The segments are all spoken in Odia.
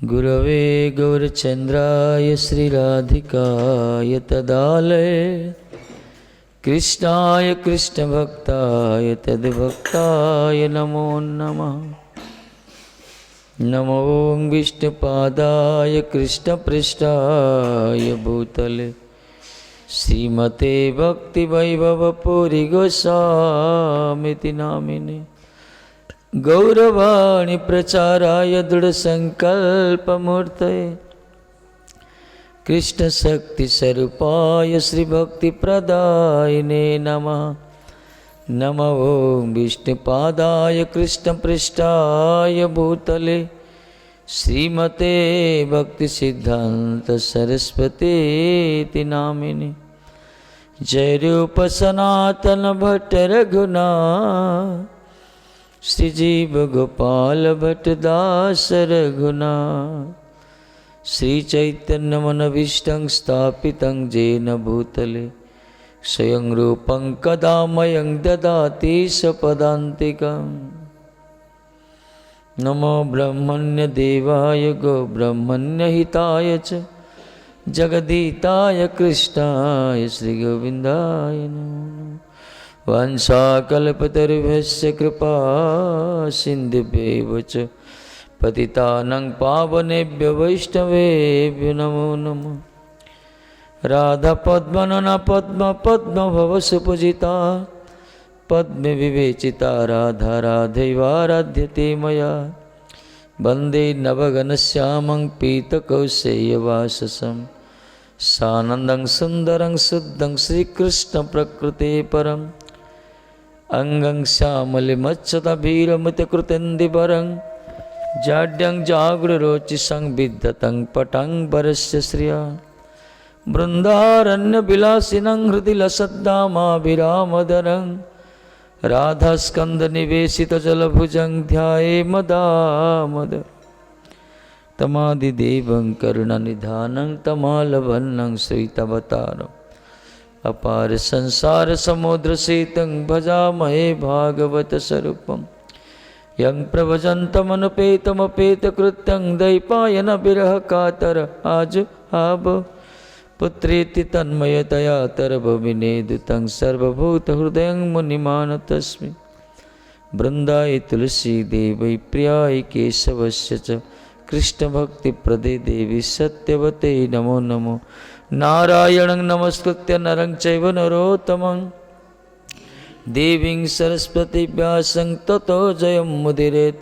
गुरवे गौरचन्द्राय श्रीराधिकाय तदालये कृष्णाय कृष्णभक्ताय तद्भक्ताय नमो नमः। नमो विष्णुपादाय कृष्णपृष्ठाय भूतले श्रीमते भक्तिवैभवपुरी गोस्वामिति नामिने गौरवाणी प्रचाराय दृढसङ्कल्पमूर्तये कृष्णशक्तिस्वरूपाय श्रीभक्तिप्रदायिने नमः। नमो विष्णुपादाय कृष्णपृष्ठाय भूतले श्रीमते भक्तिसिद्धान्तसरस्वतीति नामिने जय रूप सनातन भट्ट रघुनाथ श्रीजीव गोपाल भट्ट दास रघुनाथ श्री चैतन्य मनभीष्टं स्थापितं येन भूतले स्वयं रूपं कदा मह्यं ददाति स्वपदान्तिकम्। नमो ब्रह्मण्य देवाय गो ब्रह्मण्य हिताय च जगदीताय कृष्णाय श्री गोविंदाय नमो। वंशाकल्पतरुभ्यश्च कृपा सिन्धुभ्यैव च पतितानां पावनेभ्यो वैष्णवेभ्यो नमो नमः। राधा पद्मनना पद्म पद्मभव सुपूजिता पद्मे विवेचिता राधा राधैवाराध्यते मया। वन्दे नवघनश्यामं पीतकौशेयवाससं सानन्दं सुन्दरं शुद्धं श्रीकृष्णप्रकृते परम् अंगं श्यामलिमच्छतवीरमितकृतेन्दुवरं जाड्यं जागृरोचिषं विद्धतं पटं वरस्य श्रिया। बृन्दारण्यविलासिनं हृदि लसद्दामाभिरामदरं राधास्कन्दनिवेशितजलभुजं ध्यायेमदामद। तमादिदेवं करुणनिधानं तमालवन्नं श्रीतवतारम् अपार संसार समुद्र सेतं भजामहे भागवत स्वरूपम्। यं प्रव्रजन्तमनुपेतमपेतकृत्यं दैपायन विरह कातर आजुहाव पुत्रेति तन्मयतया तरवविनेदुतं सर्वभूतहृदयं मुनिमानतस्मि। वृन्दाय तुलसीदेवै प्रियाय केशवस्य च कृष्णभक्तिप्रदे देवी सत्यवते नमो नमो। नारायणं नमस्कृत्य नरं चैव नरोत्तमं देवीं सरस्वती व्यासं ततो जयमुदीरयेत्।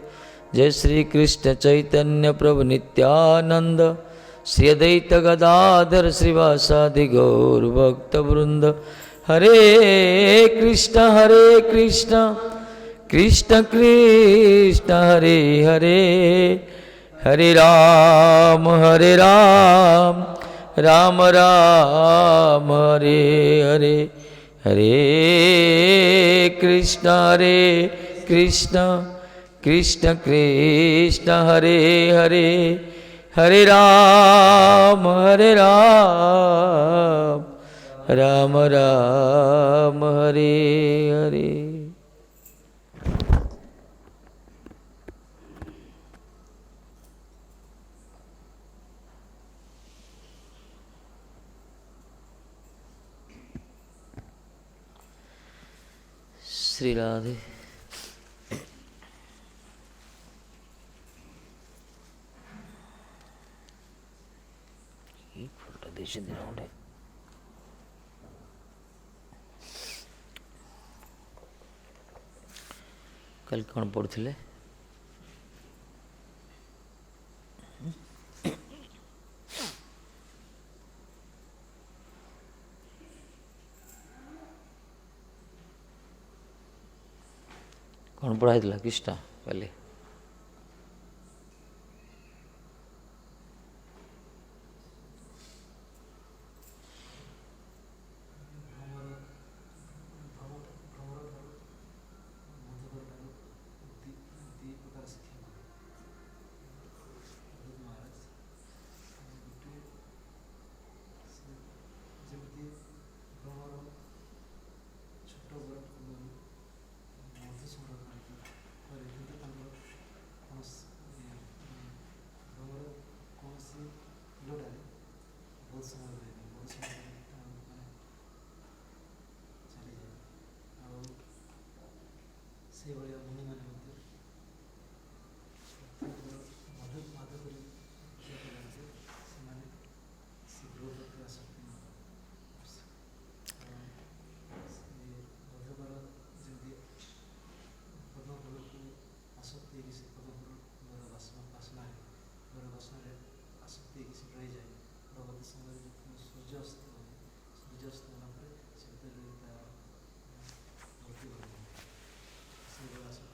जय श्री कृष्ण चैतन्य प्रभु नित्यानंद श्री अद्वैत गदाधर श्रीवासादि गौर भक्तवृंद। हरे कृष्ण कृष्ण कृष्ण हरे हरे हरे राम राम राम हरे हरे हरे कृष्ण कृष्ण कृष्ण हरे हरे हरे राम राम राम हरे हरे। श्री राधे। कल कौन पढ़ुले? कौन पढ़ाई कृष्ण काली? ସେଇଭଳିଆ ମୁନିମାନେ ମଧ୍ୟ ମାଧ କରି ସେମାନେ ଶୀଘ୍ର ପ୍ରତି ଆସକ୍ତି ନ କାରଣ ମଧୁକର ଯେମିତି ପଦ୍ମଫୁଲକୁ ଆସକ୍ତି ହେଇକି ସେ ପଦ୍ମଫୁଲର ବାସନାରେ ଆସକ୍ତି ହେଇକି ସେ ରହିଯାଏ। ପରବର୍ତ୍ତୀ ସମୟରେ ଯେତେବେଳେ ସୂର୍ଯ୍ୟାସ୍ତ ହେଲା ପରେ ସେ ଭିତରେ ତା ମୃତ୍ୟୁ ଘଟିଥାଏ। ସେଇଭଳି ଆସକ୍ତି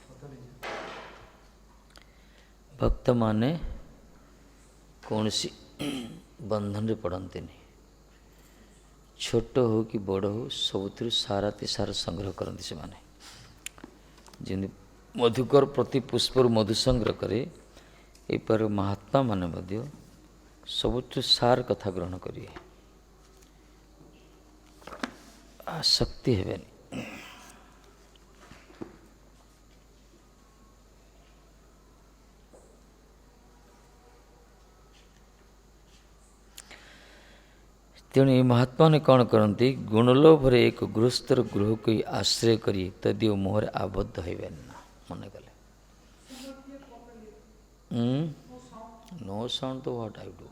ପତନ ହେଇଯାଏ। ଭକ୍ତମାନେ କୌଣସି ବନ୍ଧନରେ ପଡ଼ନ୍ତିନି। ଛୋଟ ହେଉ କି ବଡ଼ ହେଉ ସବୁଥିରୁ ସାର ସଂଗ୍ରହ କରନ୍ତି ସେମାନେ। ଯେମିତି ମଧୁକର ପ୍ରତି ପୁଷ୍ପରୁ ମଧୁ ସଂଗ୍ରହ କରେ, ଏହିପରି ମହାତ୍ମା ମାନେ ମଧ୍ୟ ସବୁଠୁ ସାର କଥା ଗ୍ରହଣ କରିବେ, ଆସକ୍ତି ହେବେନି। ତେଣୁ ଏ ମହାତ୍ମାମାନେ କ'ଣ କରନ୍ତି? ଗୁଣଲୋଭରେ ଏକ ଗୃହସ୍ଥର ଗୃହକୁ ଆଶ୍ରୟ କରି ତଦୀୟ ମୋହରେ ଆବଦ୍ଧ ହେବେନି ନା। ମନେ କଲେ नो साउंड तो व्हाट आई डू।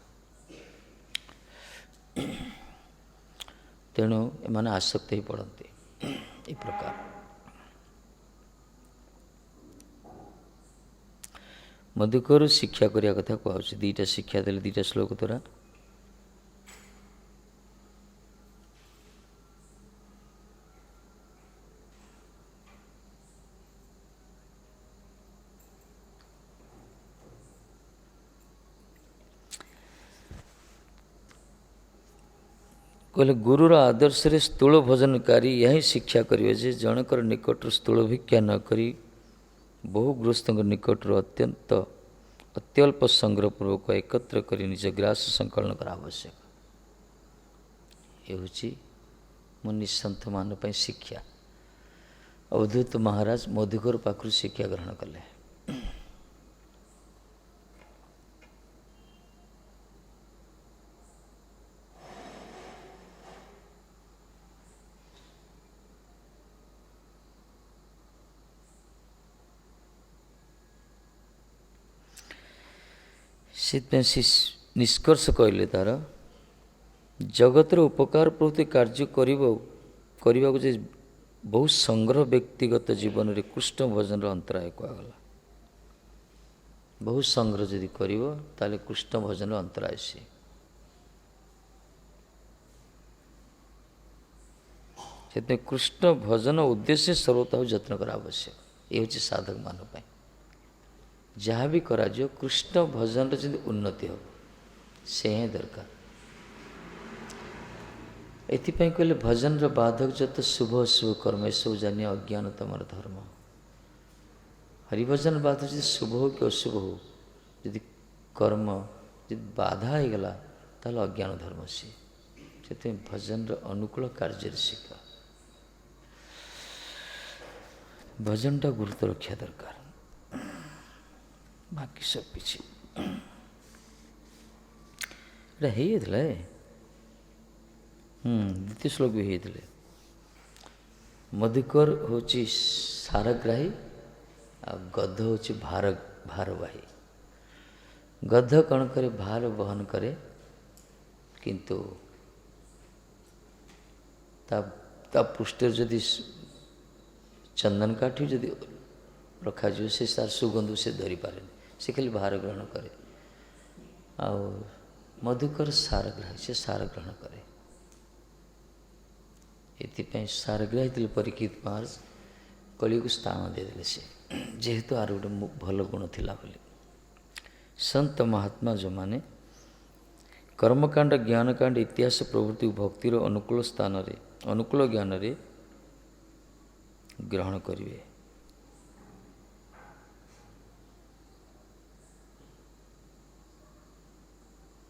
ତେଣୁ ଏମାନେ ଆସକ୍ତ ହୋଇ ପଡ଼ନ୍ତି ଏ ପ୍ରକାର। ମଧୁକର ଶିକ୍ଷା କରିବା କଥା କୁହାଯାଉଛି। ଦୁଇଟା ଶିକ୍ଷା ଦେଲେ, ଦୁଇଟା ଶ୍ଲୋକ ଦ୍ୱାରା। କହିଲେ ଗୁରୁର ଆଦର୍ଶରେ ସ୍ଥୂଳ ଭୋଜନକାରୀ ଏହା ହିଁ ଶିକ୍ଷା କରିବେ ଯେ ଜଣକର ନିକଟରୁ ସ୍ଥୂଳ ଭିକ୍ଷା ନ କରି ବହୁ ଗୃହସ୍ଥଙ୍କ ନିକଟରୁ ଅତ୍ୟଳ୍ପ ସଂଗ୍ରହପୂର୍ବକ ଏକତ୍ର କରି ନିଜ ଗ୍ରାସ ସଂକଳନ କରା ଆବଶ୍ୟକ। ଏ ହେଉଛି ମୋ ନିଃସନ୍ଥମାନଙ୍କ ପାଇଁ ଶିକ୍ଷା। ଅବଧୂତ ମହାରାଜ ମଧୁକର ପାଖରୁ ଶିକ୍ଷା ଗ୍ରହଣ କଲେ। ସେଥିପାଇଁ ନିଷ୍କର୍ଷ କହିଲେ ତାର ଜଗତର ଉପକାର ପ୍ରତି କାର୍ଯ୍ୟ କରିବାକୁ ଯେ ବହୁ ସଂଗ୍ରହ ବ୍ୟକ୍ତିଗତ ଜୀବନରେ କୃଷ୍ଣ ଭଜନର ଅନ୍ତରାୟ କୁହାଗଲା। ବହୁ ସଂଗ୍ରହ ଯଦି କରିବ ତାହେଲେ କୃଷ୍ଣ ଭଜନର ଅନ୍ତରାୟ ସିଏ। ସେଥିପାଇଁ କୃଷ୍ଣ ଭଜନ ଉଦ୍ଦେଶ୍ୟ ସର୍ବତଃ ଯତ୍ନ କରା ଆବଶ୍ୟକ। ଏ ହେଉଛି ସାଧକମାନଙ୍କ ପାଇଁ। ଯାହା ବି କରାଯିବ କୃଷ୍ଣ ଭଜନର ଯେମିତି ଉନ୍ନତି ହେବ ସେ ହିଁ ଦରକାର। ଏଥିପାଇଁ କହିଲେ ଭଜନର ବାଧକ ଯତ ଶୁଭ ଅଶୁଭ କର୍ମ ଏସବୁ ଜାଣି ଅଜ୍ଞାନ ତମର ଧର୍ମ। ହରିଭଜନ ବାଧକ ଯଦି ଶୁଭ ହେଉ କି ଅଶୁଭ ହେଉ, ଯଦି କର୍ମ ଯଦି ବାଧା ହେଇଗଲା ତାହେଲେ ଅଜ୍ଞାନ ଧର୍ମ ସିଏ। ସେଥିପାଇଁ ଭଜନର ଅନୁକୂଳ କାର୍ଯ୍ୟରେ ଶିଖ। ଭଜନଟା ଗୁରୁତ୍ୱ ରଖିବା ଦରକାର। ବାକି ସବୁ କିଛି ଏଇଟା ହେଇଯାଇଥିଲା। ଦ୍ୱିତୀୟ ଶ୍ଲୋକ ବି ହେଇଥିଲେ। ମଧୁକର ହେଉଛି ସାରଗ୍ରାହୀ ଆଉ ଗଧ ହେଉଛି ଭାରବାହୀ। ଗଧ କ'ଣ କରେ? ଭାର ବହନ କରେ, କିନ୍ତୁ ତା ପୃଷ୍ଠରେ ଯଦି ଚନ୍ଦନ କାଠି ଯଦି ରଖାଯିବ ସେ ତାର ସୁଗନ୍ଧ ସେ ଧରିପାରେନି, ସେ ଖାଲି ଭାର ଗ୍ରହଣ କରେ। ଆଉ ମଧୁକର ସାରଗ୍ରାହୀ, ସେ ସାର ଗ୍ରହଣ କରେ। ଏଥିପାଇଁ ସାରଗ୍ରାହୀ ଥିଲେ ପରୀକ୍ଷିତ ମହାରାଜ କଳିକୁ ସ୍ଥାନ ଦେଇଦେଲେ ସେ, ଯେହେତୁ ଆର ଗୋଟେ ଭଲ ଗୁଣ ଥିଲା ବୋଲି। ସନ୍ଥ ମହାତ୍ମା ଯେଉଁମାନେ କର୍ମକାଣ୍ଡ ଜ୍ଞାନକାଣ୍ଡ ଇତିହାସ ପ୍ରଭୃତି ଭକ୍ତିର ଅନୁକୂଳ ଜ୍ଞାନରେ ଗ୍ରହଣ କରିବେ।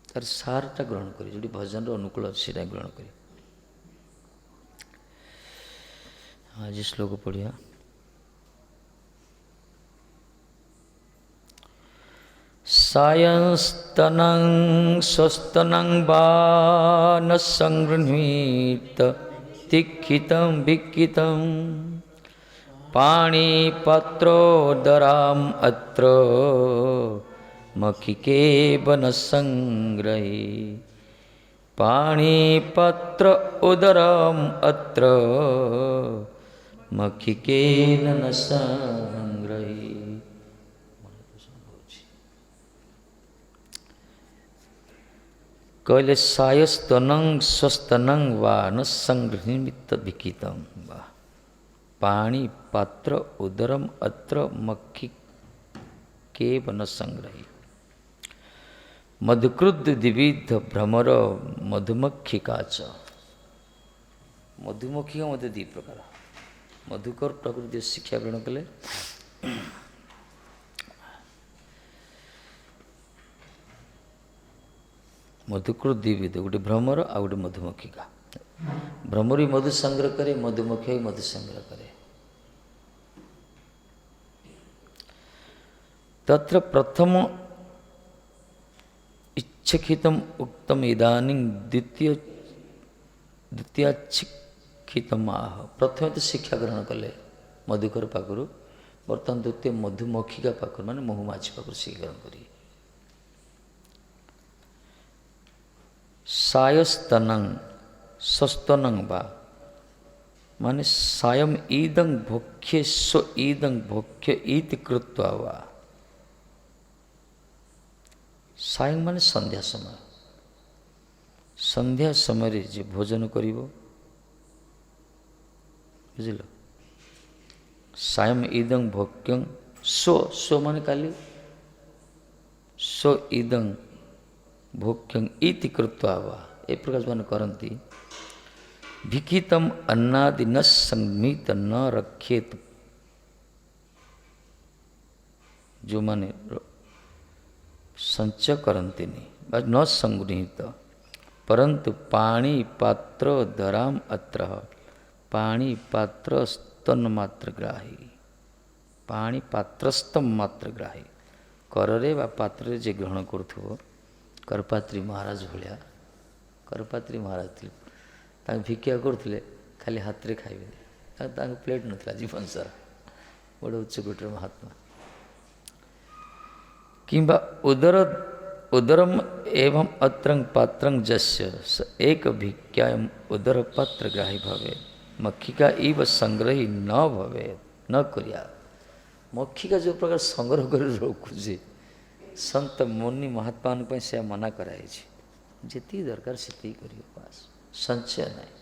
ତାର ସାରଟା ଗ୍ରହଣ କରିବେ, ଯେଉଁଠି ଭଜନର ଅନୁକୂଳ ଅଛି ସେଇଟା ଗ୍ରହଣ କରିବେ। ଆଜି ଶ୍ଲୋକ ପଢ଼ିବା। ସାୟଂସ୍ତନଂ ସ୍ୱସ୍ତନଂ ବା ନ ସଂଗୃହୀତ ତିକ୍ଷିତଂ ବିକ୍ଷିତଂ पाणिपत्रोदराम् अत्र मखिके वनसंग्रही पाणिपत्र उदरम् अत्र मखिकेन न संग्रही। कहले सायस्तनं स्वस्तनं वा न संगृहीत विकितम वा पाणी पात्र उदरम अत्र मक्खी केव न संग्रही। मधुकृद द्विविध भ्रमर मधुमक्षिका च मधुमक्षिका मध्य दी प्रकार मधुकर प्रकृति शिक्षा ग्रहण कले मधुकृत द्विविध गोटे भ्रमर आ गोटे मधुमक्षिका भ्रमर ही मधु संग्रह करे मधुमक्षिका ही मधु संग्रह करे। तत्र प्रथम इच्छितम उक्तम इदानीं द्वितीयाच्छितम आह प्रथम तो शिक्षा ग्रहण कले मधुकर पाखु बर्तमान द्वितीय मधुमक्षिका पाखु माने महुमाछी पाखु शिक्षा ग्रहण करी। सायस्तनं स्वस्तनं वा माने सायम ईदं भोक्ष्य स्व ईदं भोक्ष्य इति कृत्वा वा सायं माने संध्या समय संध्या समय रे जे भोजन करिवो बुझिल सायम ईदं भोक्यं स्व स्व माने काली स्व ईदं भोक्यं इति कृत्वा वा ए प्रकार मान करंती विकितम अन्नादि न संमित न रखेत जो माने संचय करते नहीं न संगृहीत परंतु पाणी पात्र दराम अत्र पाणी पात्र स्तन मात्र ग्राही पाणी पात्रस्तम मात्र ग्राही करे बा पात्र जे ग्रहण करुथबो करपात्री महाराज भाया करपात्री महाराज थे भिक्षा करते खाली हाथ रे खाइबे प्लेट नथला जीवन सारा बड़े उच्च कोटर महात्मा किंबा उदरम एवं अत्रंग पात्रंग जस्य स एक भिक्षायम उदर पात्र ग्राही भवे मक्षिका इव संग्रही न भवे न करिया मक्षिका जो प्रकार संग्रह कर रखुचे संत मुनि महात्मा से मना कराई जी दरकार से पास संचय नहीं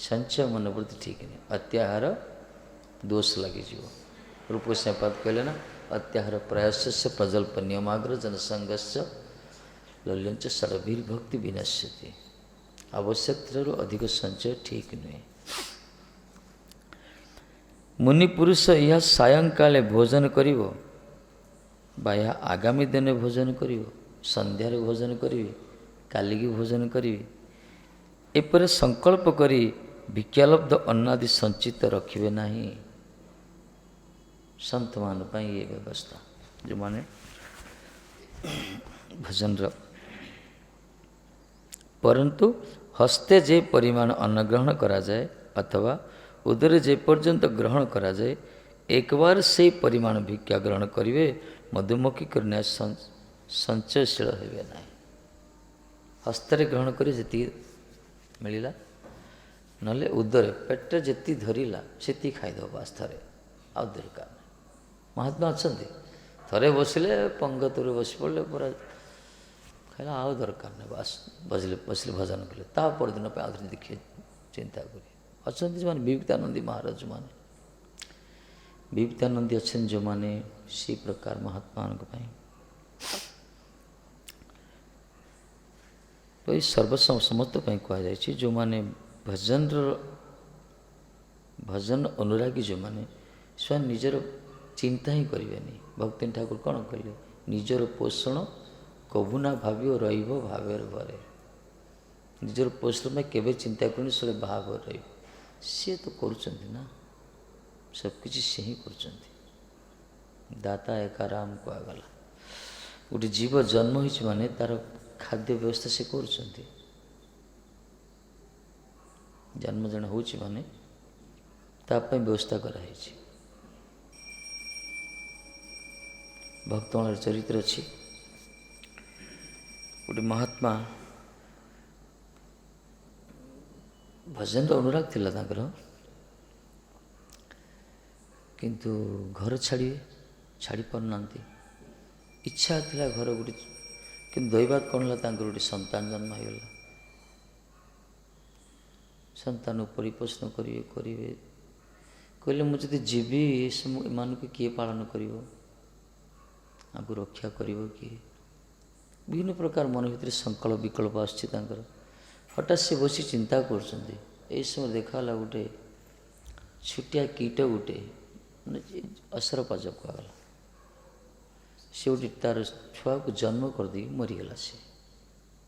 संचय मनोवृत्ति ठीक नहीं अत्याहार दोष लगी रूप से पद कहले ना अत्याहार प्रयास से प्रजल्प नियमाग्र जनसंघर्ष लल्यंच सर्वभक्ति विनश्यति आवश्यक अधिक संचय ठीक नुहे। मुनि पुरुष यह सायंकाले भोजन करिवो बा यह आगामी दिन भोजन करिवो संध्यारे भोजन करिवे काली की भोजन करिवे एपर संकल्प करी भिक्षालब्ध अन्नादि संचित रखिवे नहीं। संत मान ये व्यवस्था जो माने भजन परंतु हस्ते जे परिमाण अन्न ग्रहण करा जाए अथवा उदर जे पर्यंत ग्रहण करा जाए एक बार से परिमाण भिक्षा ग्रहण करिवे मधुमक्षी करने संचयशील होइबे ना हस्तरे ग्रहण करी जी मिलला नले उदर पेट जी धरला से खाईदब बास थे आ दरकार महात्मा अच्छा थे बसिले पंगतर बस पड़े पूरा खाला आउ दरकार नहीं बास बजले बसले भजन कले परदिन आउे देखिए चिंता करें अच्छा जो मैंने विवेकानंदी महाराज जो मैंने विवेकानंदी अच्छा जो मैंने सी प्रकार महात्मा तो ये सर्वसमस्त कहुए जो मैंने भजन भजन अनुरागी जो मैंने स्वयं निजर चिंता ही करें भक्ति ठाकुर कौन कहले निजर पोषण कबुना भाव्य रहिब भावेर भरे निजर पोषण में केवे चिंता करनी से भाव रही सी तो करुँच ना सबकि से ही कर दाता एका राम कहगला गोटे जीव जन्म हो माने तार खाद्य व्यवस्था से कर जन्म जन हो माने ତା ପାଇଁ ବ୍ୟବସ୍ଥା କରାହେଇଛି। ଭକ୍ତମାନଙ୍କର ଚରିତ୍ର ଅଛି। ଗୋଟେ ମହାତ୍ମା ଭଜନର ଅନୁରାଗ ଥିଲା ତାଙ୍କର, କିନ୍ତୁ ଘର ଛାଡ଼ି ପାରୁନାହାନ୍ତି। ଇଚ୍ଛା ଥିଲା ଘର ଗୋଟେ, କିନ୍ତୁ ଦୈବାତ କ'ଣ ହେଲା, ତାଙ୍କର ଗୋଟେ ସନ୍ତାନ ଜନ୍ମ ହେଇଗଲା। ସନ୍ତାନ ପରିପୋଷଣ କରିବେ କହିଲେ, ମୁଁ ଯଦି ଯିବି ଏମାନଙ୍କୁ କିଏ ପାଳନ କରିବ, ଆକୁ ରକ୍ଷା କରିବ କିଏ? ବିଭିନ୍ନ ପ୍ରକାର ମନ ଭିତରେ ସଂକଳ୍ପ ବିକଳ୍ପ ଆସୁଛି ତାଙ୍କର। ହଠାତ୍ ସେ ବସି ଚିନ୍ତା କରୁଛନ୍ତି। ଏହି ସମୟରେ ଦେଖାଗଲା ଗୋଟେ ଛୋଟିଆ କୀଟ, ଗୋଟେ ମାନେ ଅସରପା କୁହାଗଲା। ସେ ଗୋଟେ ତାର ଛୁଆକୁ ଜନ୍ମ କରିଦେଇକି ମରିଗଲା। ସେ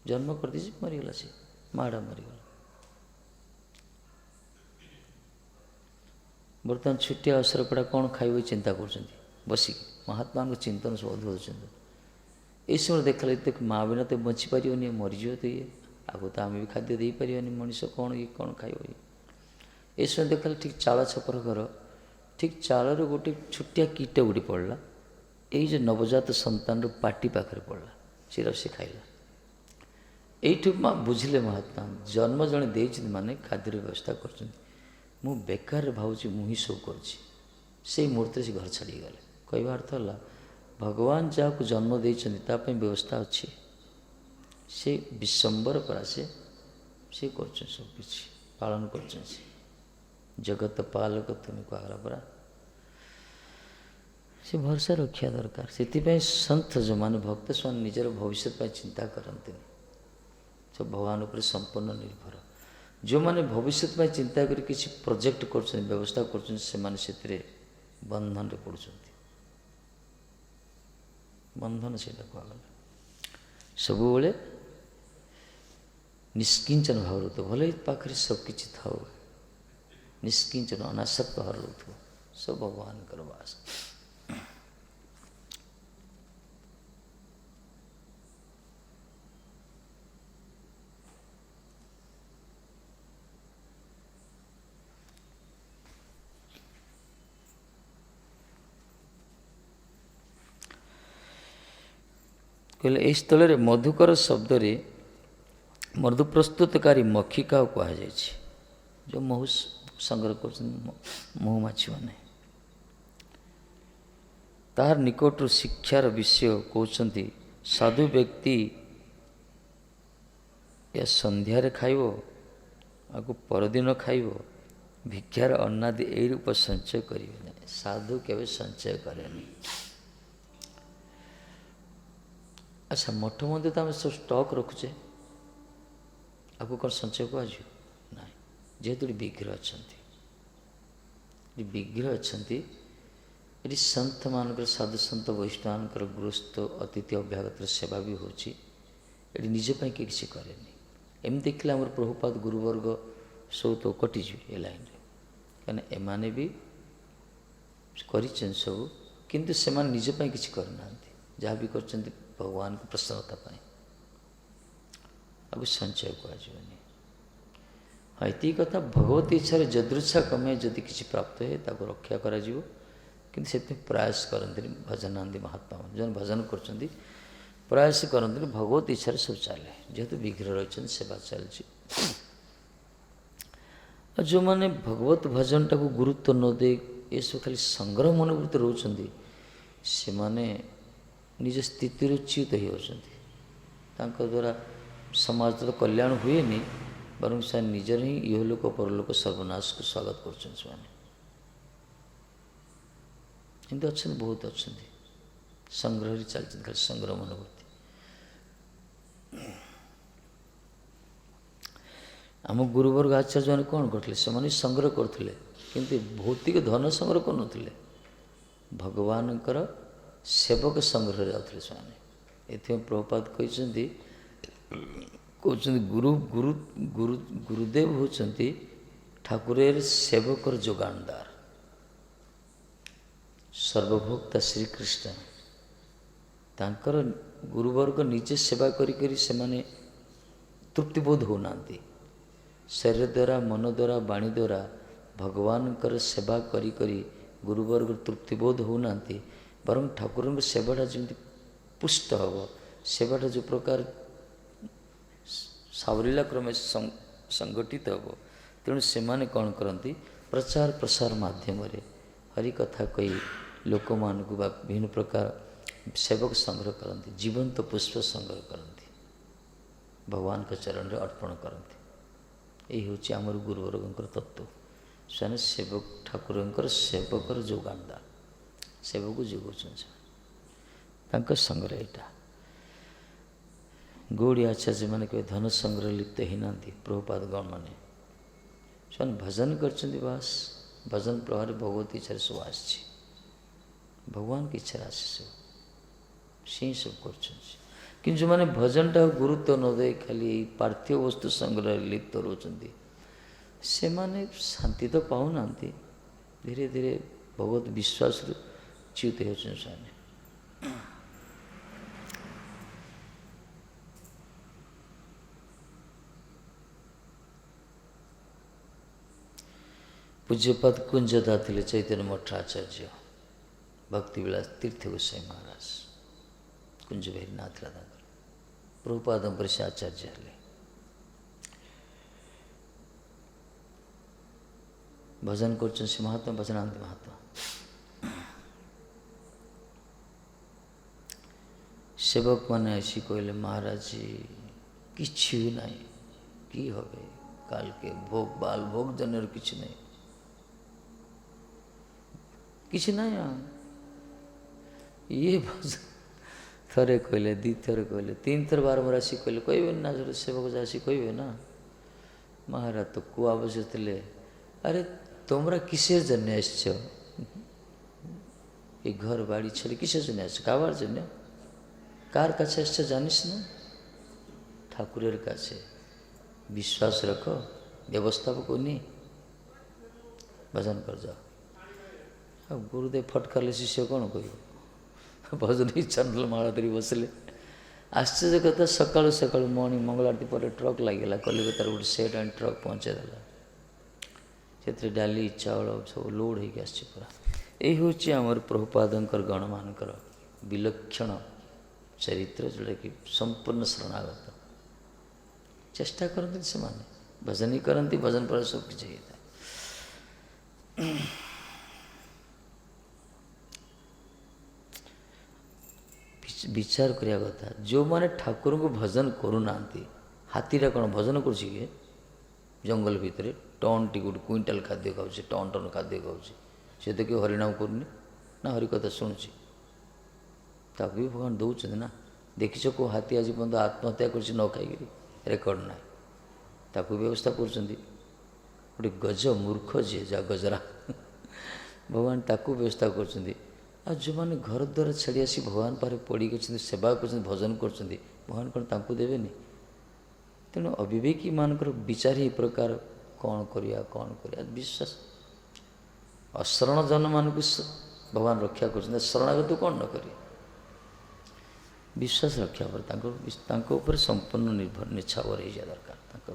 ଜନ୍ମ କରିଦେଇଛି, ମରିଗଲା। ସେ ମାଆଟା ମରିଗଲା। ବର୍ତ୍ତମାନ ଛୋଟିଆ ଅସରପାଟା କ'ଣ ଖାଇବ ଚିନ୍ତା କରୁଛନ୍ତି ବସିକି। ମହାତ୍ମାଙ୍କ ଚିନ୍ତନ ସବୁ ଅଦ୍ଭୁତ ଚିନ୍ତନ। ଏହି ସମୟରେ ଦେଖିଲେ, ଏତେ ମାଆ ବିନା ତ ବଞ୍ଚିପାରିବନି, ମରିଯିବ ତ ଇଏ, ଆଗକୁ ତ ଆମେ ବି ଖାଦ୍ୟ ଦେଇପାରିବାନି, ମଣିଷ କ'ଣ ଇଏ କ'ଣ ଖାଇବ ଇଏ। ଏହି ସମୟରେ ଦେଖିଲେ ଠିକ୍ ଚାଳ ଛପର ଘର, ଠିକ୍ ଚାଳରୁ ଗୋଟେ ଛୋଟିଆ କୀଟ ଗୋଟେ ପଡ଼ିଲା। ଏଇ ଯେ ନବଜାତ ସନ୍ତାନର ପାଟି ପାଖରେ ପଡ଼ିଲା, ସେଟା ସେ ଖାଇଲା। এইଠୁ ବୁଝିଲେ ମହାତ୍ମା, ଜନ୍ମ ଜଣେ ଦେଇଛନ୍ତି ମାନେ ଖାଦ୍ୟର ବ୍ୟବସ୍ଥା କରୁଛନ୍ତି। ମୁଁ ବେକାରରେ ଭାବୁଛି ମୁଁ ହିଁ ସବୁ କରୁଛି। ସେଇ ମୁହୂର୍ତ୍ତରେ ସେ ଘର ଛାଡ଼ିକି ଗଲେ। କହିବା ଅର୍ଥ ହେଲା, ଭଗବାନ ଯାହାକୁ ଜନ୍ମ ଦେଇଛନ୍ତି ତା ପାଇଁ ବ୍ୟବସ୍ଥା ଅଛି। ସେ ବିଶ୍ୱମ୍ବର ପରା, ସେ କରୁଛନ୍ତି, ସବୁକିଛି ପାଳନ କରୁଛନ୍ତି। ଜଗତ ପାଲକ ତୁମେ କୁହାଗଲା ପରା। ସେ ଭରସା ରଖିବା ଦରକାର। ସେଥିପାଇଁ ସନ୍ଥ ଯେଉଁମାନେ ଭକ୍ତ, ସେମାନେ ନିଜର ଭବିଷ୍ୟତ ପାଇଁ ଚିନ୍ତା କରନ୍ତିନି। ସବୁ ଭଗବାନ ଉପରେ ସମ୍ପୂର୍ଣ୍ଣ ନିର୍ଭର। ଯେଉଁମାନେ ଭବିଷ୍ୟତ ପାଇଁ ଚିନ୍ତା କରି କିଛି ପ୍ରୋଜେକ୍ଟ କରୁଛନ୍ତି, ବ୍ୟବସ୍ଥା କରୁଛନ୍ତି, ସେମାନେ ସେଥିରେ ବନ୍ଧନରେ ପଡ଼ୁଛନ୍ତି। ବନ୍ଧନ ସେଇଟା କୁହାଗଲା। ସବୁବେଳେ ନିଷ୍କିଞ୍ଚନ ଭାବରେ ରହୁଥିବ। ଭଲେ ପାଖରେ ସବୁକିଛି ଥାଉ, ନିଷ୍କିଞ୍ଚନ ଅନାସକ୍ତ ଭାବରେ ରହୁଥିବ। ସବୁ ଭଗବାନଙ୍କର ବାସ। କହିଲେ, ଏହି ସ୍ଥଳରେ ମଧୁକର ଶବ୍ଦରେ ମଧୁ ପ୍ରସ୍ତୁତକାରୀ ମକ୍ଷିକାକୁ କୁହାଯାଇଛି। ଯେଉଁ ମହୁ ସଂଗ୍ରହ କରୁଛନ୍ତି ମହୁମାଛିମାନେ, ତାହାର ନିକଟରୁ ଶିକ୍ଷାର ବିଷୟ କହୁଛନ୍ତି। ସାଧୁ ବ୍ୟକ୍ତି ଏହା ସନ୍ଧ୍ୟାରେ ଖାଇବ, ଆକୁ ପରଦିନ ଖାଇବ। ଭିକ୍ଷାର ଅନ୍ନାଦି ଏହି ରୂପ ସଞ୍ଚୟ କରିବେ ନାହିଁ। ସାଧୁ କେବେ ସଞ୍ଚୟ କରେନି। ଆଚ୍ଛା, ମଠ ମନ୍ଦିର ତ ଆମେ ସବୁ ଷ୍ଟକ୍ ରଖୁଛେ, ଆକୁ କ'ଣ ସଞ୍ଚୟ କୁହାଯିବ? ନାହିଁ। ଯେହେତୁ ଏଠି ବିଗ୍ରହ ଅଛନ୍ତି, ଏଠି ସନ୍ଥମାନଙ୍କର, ସାଧୁସନ୍ଥ ବୈଷ୍ଣବମାନଙ୍କର ଗୃହସ୍ଥ ଅତିଥି ଅଭ୍ୟାଗତର ସେବା ବି ହେଉଛି। ଏଠି ନିଜ ପାଇଁ କିଏ କିଛି କରେନି। ଏମିତି ଦେଖିଲେ ଆମର ପ୍ରଭୁପାଦ ଗୁରୁବର୍ଗ ସବୁ ତ କଟିଯିବେ ଏ ଲାଇନ୍ରେ। କାହିଁକିନା ଏମାନେ ବି କରିଛନ୍ତି ସବୁ, କିନ୍ତୁ ସେମାନେ ନିଜ ପାଇଁ କିଛି କରିନାହାନ୍ତି। ଯାହା ବି କରିଛନ୍ତି ଭଗବାନଙ୍କ ପ୍ରସନ୍ନତା ପାଇଁ। ଆକୁ ସଞ୍ଚୟ କୁହାଯିବନି। ହଁ, ଏତିକି କଥା, ଭଗବତ ଇଚ୍ଛାରେ ଯଦୃଚ୍ଛା କ୍ରମେ ଯଦି କିଛି ପ୍ରାପ୍ତ ହୁଏ ତାକୁ ରକ୍ଷା କରାଯିବ, କିନ୍ତୁ ସେଥିପାଇଁ ପ୍ରୟାସ କରନ୍ତିନି। ଭଜନାନନ୍ଦୀ ମହାତ୍ମା ଯେଉଁମାନେ ଭଜନ କରୁଛନ୍ତି ପ୍ରୟାସ କରନ୍ତିନି। ଭଗବତ ଇଚ୍ଛାରେ ସବୁ ଚାଲେ। ଯେହେତୁ ବିଗ୍ରହ ରହିଛନ୍ତି, ସେବା ଚାଲିଛି। ଆଉ ଯେଉଁମାନେ ଭଗବତ ଭଜନଟାକୁ ଗୁରୁତ୍ୱ ନ ଦେଇ ଏସବୁ ଖାଲି ସଂଗ୍ରହ ମନୋବୃତ୍ତି ରହୁଛନ୍ତି, ସେମାନେ ନିଜ ସ୍ଥିତିରୁ ଚ୍ୟୁତ ହୋଇଯାଉଛନ୍ତି। ତାଙ୍କ ଦ୍ୱାରା ସମାଜର କଲ୍ୟାଣ ହୁଏନି, ବରଂ ସେମାନେ ନିଜର ହିଁ ଇହଲୋକ ପରଲୋକ ସର୍ବନାଶକୁ ସ୍ୱାଗତ କରୁଛନ୍ତି। ସେମାନେ ଏମିତି ଅଛନ୍ତି, ବହୁତ ଅଛନ୍ତି। ସଂଗ୍ରହରେ ଚାଲିଛନ୍ତି, ଖାଲି ସଂଗ୍ରହ ମନୋବୃତ୍ତି। ଆମ ଗୁରୁବର୍ଗ ଆଚାର୍ଯ୍ୟମାନେ କ'ଣ କରୁଥିଲେ? ସେମାନେ ସଂଗ୍ରହ କରୁଥିଲେ, କିନ୍ତୁ ଭୌତିକ ଧନ ସଂଗ୍ରହ କରୁନଥିଲେ। ଭଗବାନଙ୍କର ସେବକ ସଂଗ୍ରହରେ ଯାଉଥିଲେ ସେମାନେ। ଏଥିପାଇଁ ପ୍ରଭୁପାଦ କହୁଛନ୍ତି ଗୁରୁଦେବ ହେଉଛନ୍ତି ଠାକୁରେର ସେବକର ଯୋଗାଣଦାର। ସର୍ବଭୋକ୍ତା ଶ୍ରୀକୃଷ୍ଣ। ତାଙ୍କର ଗୁରୁବର୍ଗ ନିଜେ ସେବା କରି ସେମାନେ ତୃପ୍ତିବୋଧ ହେଉନାହାନ୍ତି। ଶରୀର ଦ୍ୱାରା, ମନ ଦ୍ୱାରା, ବାଣୀ ଦ୍ୱାରା ଭଗବାନଙ୍କର ସେବା କରି କରି ଗୁରୁବର୍ଗ ତୃପ୍ତିବୋଧ ହେଉନାହାନ୍ତି, ବରଂ ଠାକୁରଙ୍କ ସେବାଟା ଯେମିତି ପୁଷ୍ଟ ହେବ, ସେବାଟା ଯେଉଁ ପ୍ରକାର ସାବଲୀଳା କ୍ରମେ ସଂଗଠିତ ହେବ। ତେଣୁ ସେମାନେ କ'ଣ କରନ୍ତି, ପ୍ରଚାର ପ୍ରସାର ମାଧ୍ୟମରେ ହରିକଥା କହି ଲୋକମାନଙ୍କୁ ବା ବିଭିନ୍ନ ପ୍ରକାର ସେବକ ସଂଗ୍ରହ କରନ୍ତି, ଜୀବନ୍ତ ପୁଷ୍ପ ସଂଗ୍ରହ କରନ୍ତି, ଭଗବାନଙ୍କ ଚରଣରେ ଅର୍ପଣ କରନ୍ତି। ଏହି ହେଉଛି ଆମର ଗୁରୁବର୍ଗଙ୍କର ତତ୍ତ୍ୱ। ସେମାନେ ସେବକ, ଠାକୁରଙ୍କର ସେବକର ଯୋଗାଣଦାର, ସେବକ ଯୋଗାଉଛନ୍ତି ସେମାନେ, ତାଙ୍କ ସଂଗ୍ରହ ଏଇଟା। ଗୌଡ଼ି ଆଚାର୍ଯ୍ୟମାନେ କେବେ ଧନ ସଂଗ୍ରହ ଲିପ୍ତ ହେଇନାହାନ୍ତି। ପ୍ରଭୁପାଦ ଗଣମାନେ ସେମାନେ ଭଜନ କରିଛନ୍ତି, ବାସ୍ ଭଜନ ପ୍ରଭାବରେ ଭଗବତୀ ଇଚ୍ଛାରେ ସବୁ ଆସିଛି, ଭଗବାନଙ୍କ ଇଚ୍ଛାରେ ଆସି ସବୁ ସେ ହିଁ ସବୁ କରୁଛନ୍ତି। କିନ୍ତୁ ଯେଉଁମାନେ ଭଜନଟାକୁ ଗୁରୁତ୍ୱ ନ ଦେଇ ଖାଲି ଏଇ ପାର୍ଥିବ ବସ୍ତୁ ସଂଗ୍ରହରେ ଲିପ୍ତ ରହୁଛନ୍ତି, ସେମାନେ ଶାନ୍ତି ତ ପାଉନାହାନ୍ତି, ଧୀରେ ଧୀରେ ଭଗବତ ବିଶ୍ୱାସରୁ ଚ୍ୟୁତ ହେଉଛନ୍ତି ସେମାନେ। ପୂଜ୍ୟପାଦ କୁଞ୍ଜଦା ଥିଲେ ଚୈତନ୍ୟ ମଠର ଆଚାର୍ଯ୍ୟ, ଭକ୍ତିବିଳାସ ତୀର୍ଥ ଗୋସ୍ୱାମୀ ମହାରାଜ, କୁଞ୍ଜ ବିହାରୀ ନାଁ ଥିଲା ତାଙ୍କର। ପ୍ରଭୁପାଦଙ୍କ ପରେ ସେ ଆଚାର୍ଯ୍ୟ ହେଲେ। ଭଜନ କରୁଛନ୍ତି ସେ ମହାତ୍ମା ଭଜନାନନ୍ଦ ମହାତ୍ମା। ସେବକମାନେ ଆସି କହିଲେ, ମହାରାଜ କିଛି ବି ନାହିଁ, କି হবে কালকে ভোগ বাল ভোগ জনের কিছু নেই, କିଛି ନାହିଁ। ଇଏ ଥରେ କହିଲେ, ଦୁଇଥର କହିଲେ, ତିନିଥର ବାରମ୍ବାର ଆସି କହିଲେ, କହିବେନି ନା, ଯୋଉ ସେବକ ଆସି କହିବେ ନା। ମହାରାଜ ତ କୁଆ ବସିଥିଲେ, আরে তোমরা কিসের জন্য এসছ, এই ঘর বাড়ি ছেড়ে কিসের জন্য এসছো, খাবার জন্য? কার কাছে এসছো জানিস না? ঠাকুরের কাছে। বিশ্বাস রাখো, ব্যবস্থাপক উনি, ভজন কর যাও। ଗୁରୁଦେବ ଫଟକାଲେ ଶିଷ୍ୟ କ'ଣ କହିବ, ଭଜନ ଇଚ୍ଛା ନହେଲେ ମାଳ ଧରି ବସିଲେ। ଆଶ୍ଚର୍ଯ୍ୟ କଥା, ସକାଳୁ ସକାଳୁ ମଙ୍ଗଳ ଆରତୀ ପରେ ଟ୍ରକ୍ ଲାଗିଲା, କଲିକତାର ଗୋଟେ ସେଟ୍ ଆଣି ଟ୍ରକ୍ ପହଞ୍ଚାଇ ଦେଲା। ସେଥିରେ ଡାଲି ଚାଉଳ ସବୁ ଲୋଡ଼ ହେଇକି ଆସିଛି ପୁରା। ଏଇ ହେଉଛି ଆମର ପ୍ରଭୁପାଦଙ୍କର ଗଣମାନଙ୍କର ବିଲକ୍ଷଣ ଚରିତ୍ର, ଯେଉଁଟାକି ସମ୍ପୂର୍ଣ୍ଣ ଶରଣାଗତ। ଚେଷ୍ଟା କରନ୍ତି ସେମାନେ, ଭଜନ ହିଁ କରନ୍ତି, ଭଜନ ପରେ ସବୁ କିଛି ହେଇଥାଏ। ବିଚାର କରିବା କଥା, ଯେଉଁମାନେ ଠାକୁରଙ୍କୁ ଭଜନ କରୁନାହାନ୍ତି, ହାତୀଟା କ'ଣ ଭଜନ କରୁଛି କି? ଜଙ୍ଗଲ ଭିତରେ ଟନ୍ଟି ଗୋଟେ କୁଇଣ୍ଟାଲ ଖାଦ୍ୟ ଖାଉଛି, ଟନ୍ ଟନ୍ ଖାଦ୍ୟ ଖାଉଛି, ସେ ତ କେଉଁ ହରିନାମ କରୁନି ନା ହରିକଥା ଶୁଣୁଛି। ତାକୁ ବି ଭଗବାନ ଦେଉଛନ୍ତି ନା। ଦେଖିଛ କେଉଁ ହାତୀ ଆଜି ପର୍ଯ୍ୟନ୍ତ ଆତ୍ମହତ୍ୟା କରୁଛି ନ ଖାଇକିରି? ରେକର୍ଡ଼ ନାହିଁ। ତାକୁ ବ୍ୟବସ୍ଥା କରୁଛନ୍ତି। ଗୋଟେ ଗଜ ମୂର୍ଖ ଯିଏ, ଯା ଗଜରା, ଭଗବାନ ତାକୁ ବ୍ୟବସ୍ଥା କରୁଛନ୍ତି। ଆଉ ଯେଉଁମାନେ ଘର ଦ୍ୱାର ଛାଡ଼ି ଆସି ଭଗବାନ ପାଖରେ ପଡ଼ିକି ଅଛନ୍ତି, ସେବା କରୁଛନ୍ତି, ଭଜନ କରୁଛନ୍ତି, ଭଗବାନ କ'ଣ ତାଙ୍କୁ ଦେବେନି? ତେଣୁ ଅବିବେକୀମାନଙ୍କର ବିଚାର ଏହି ପ୍ରକାର, କ'ଣ କରିବା କ'ଣ କରିବା। ବିଶ୍ୱାସ, ଅଶରଣ ଜନମାନଙ୍କୁ ଭଗବାନ ରକ୍ଷା କରୁଛନ୍ତି, ଶରଣାଗତ କ'ଣ ନ କରିବେ? ବିଶ୍ୱାସ ରକ୍ଷା ପରେ ତାଙ୍କ ଉପରେ ସମ୍ପୂର୍ଣ୍ଣ ନିର୍ଭର ନିଚ୍ଛାବର ହେଇଯିବା ଦରକାର। ତାଙ୍କ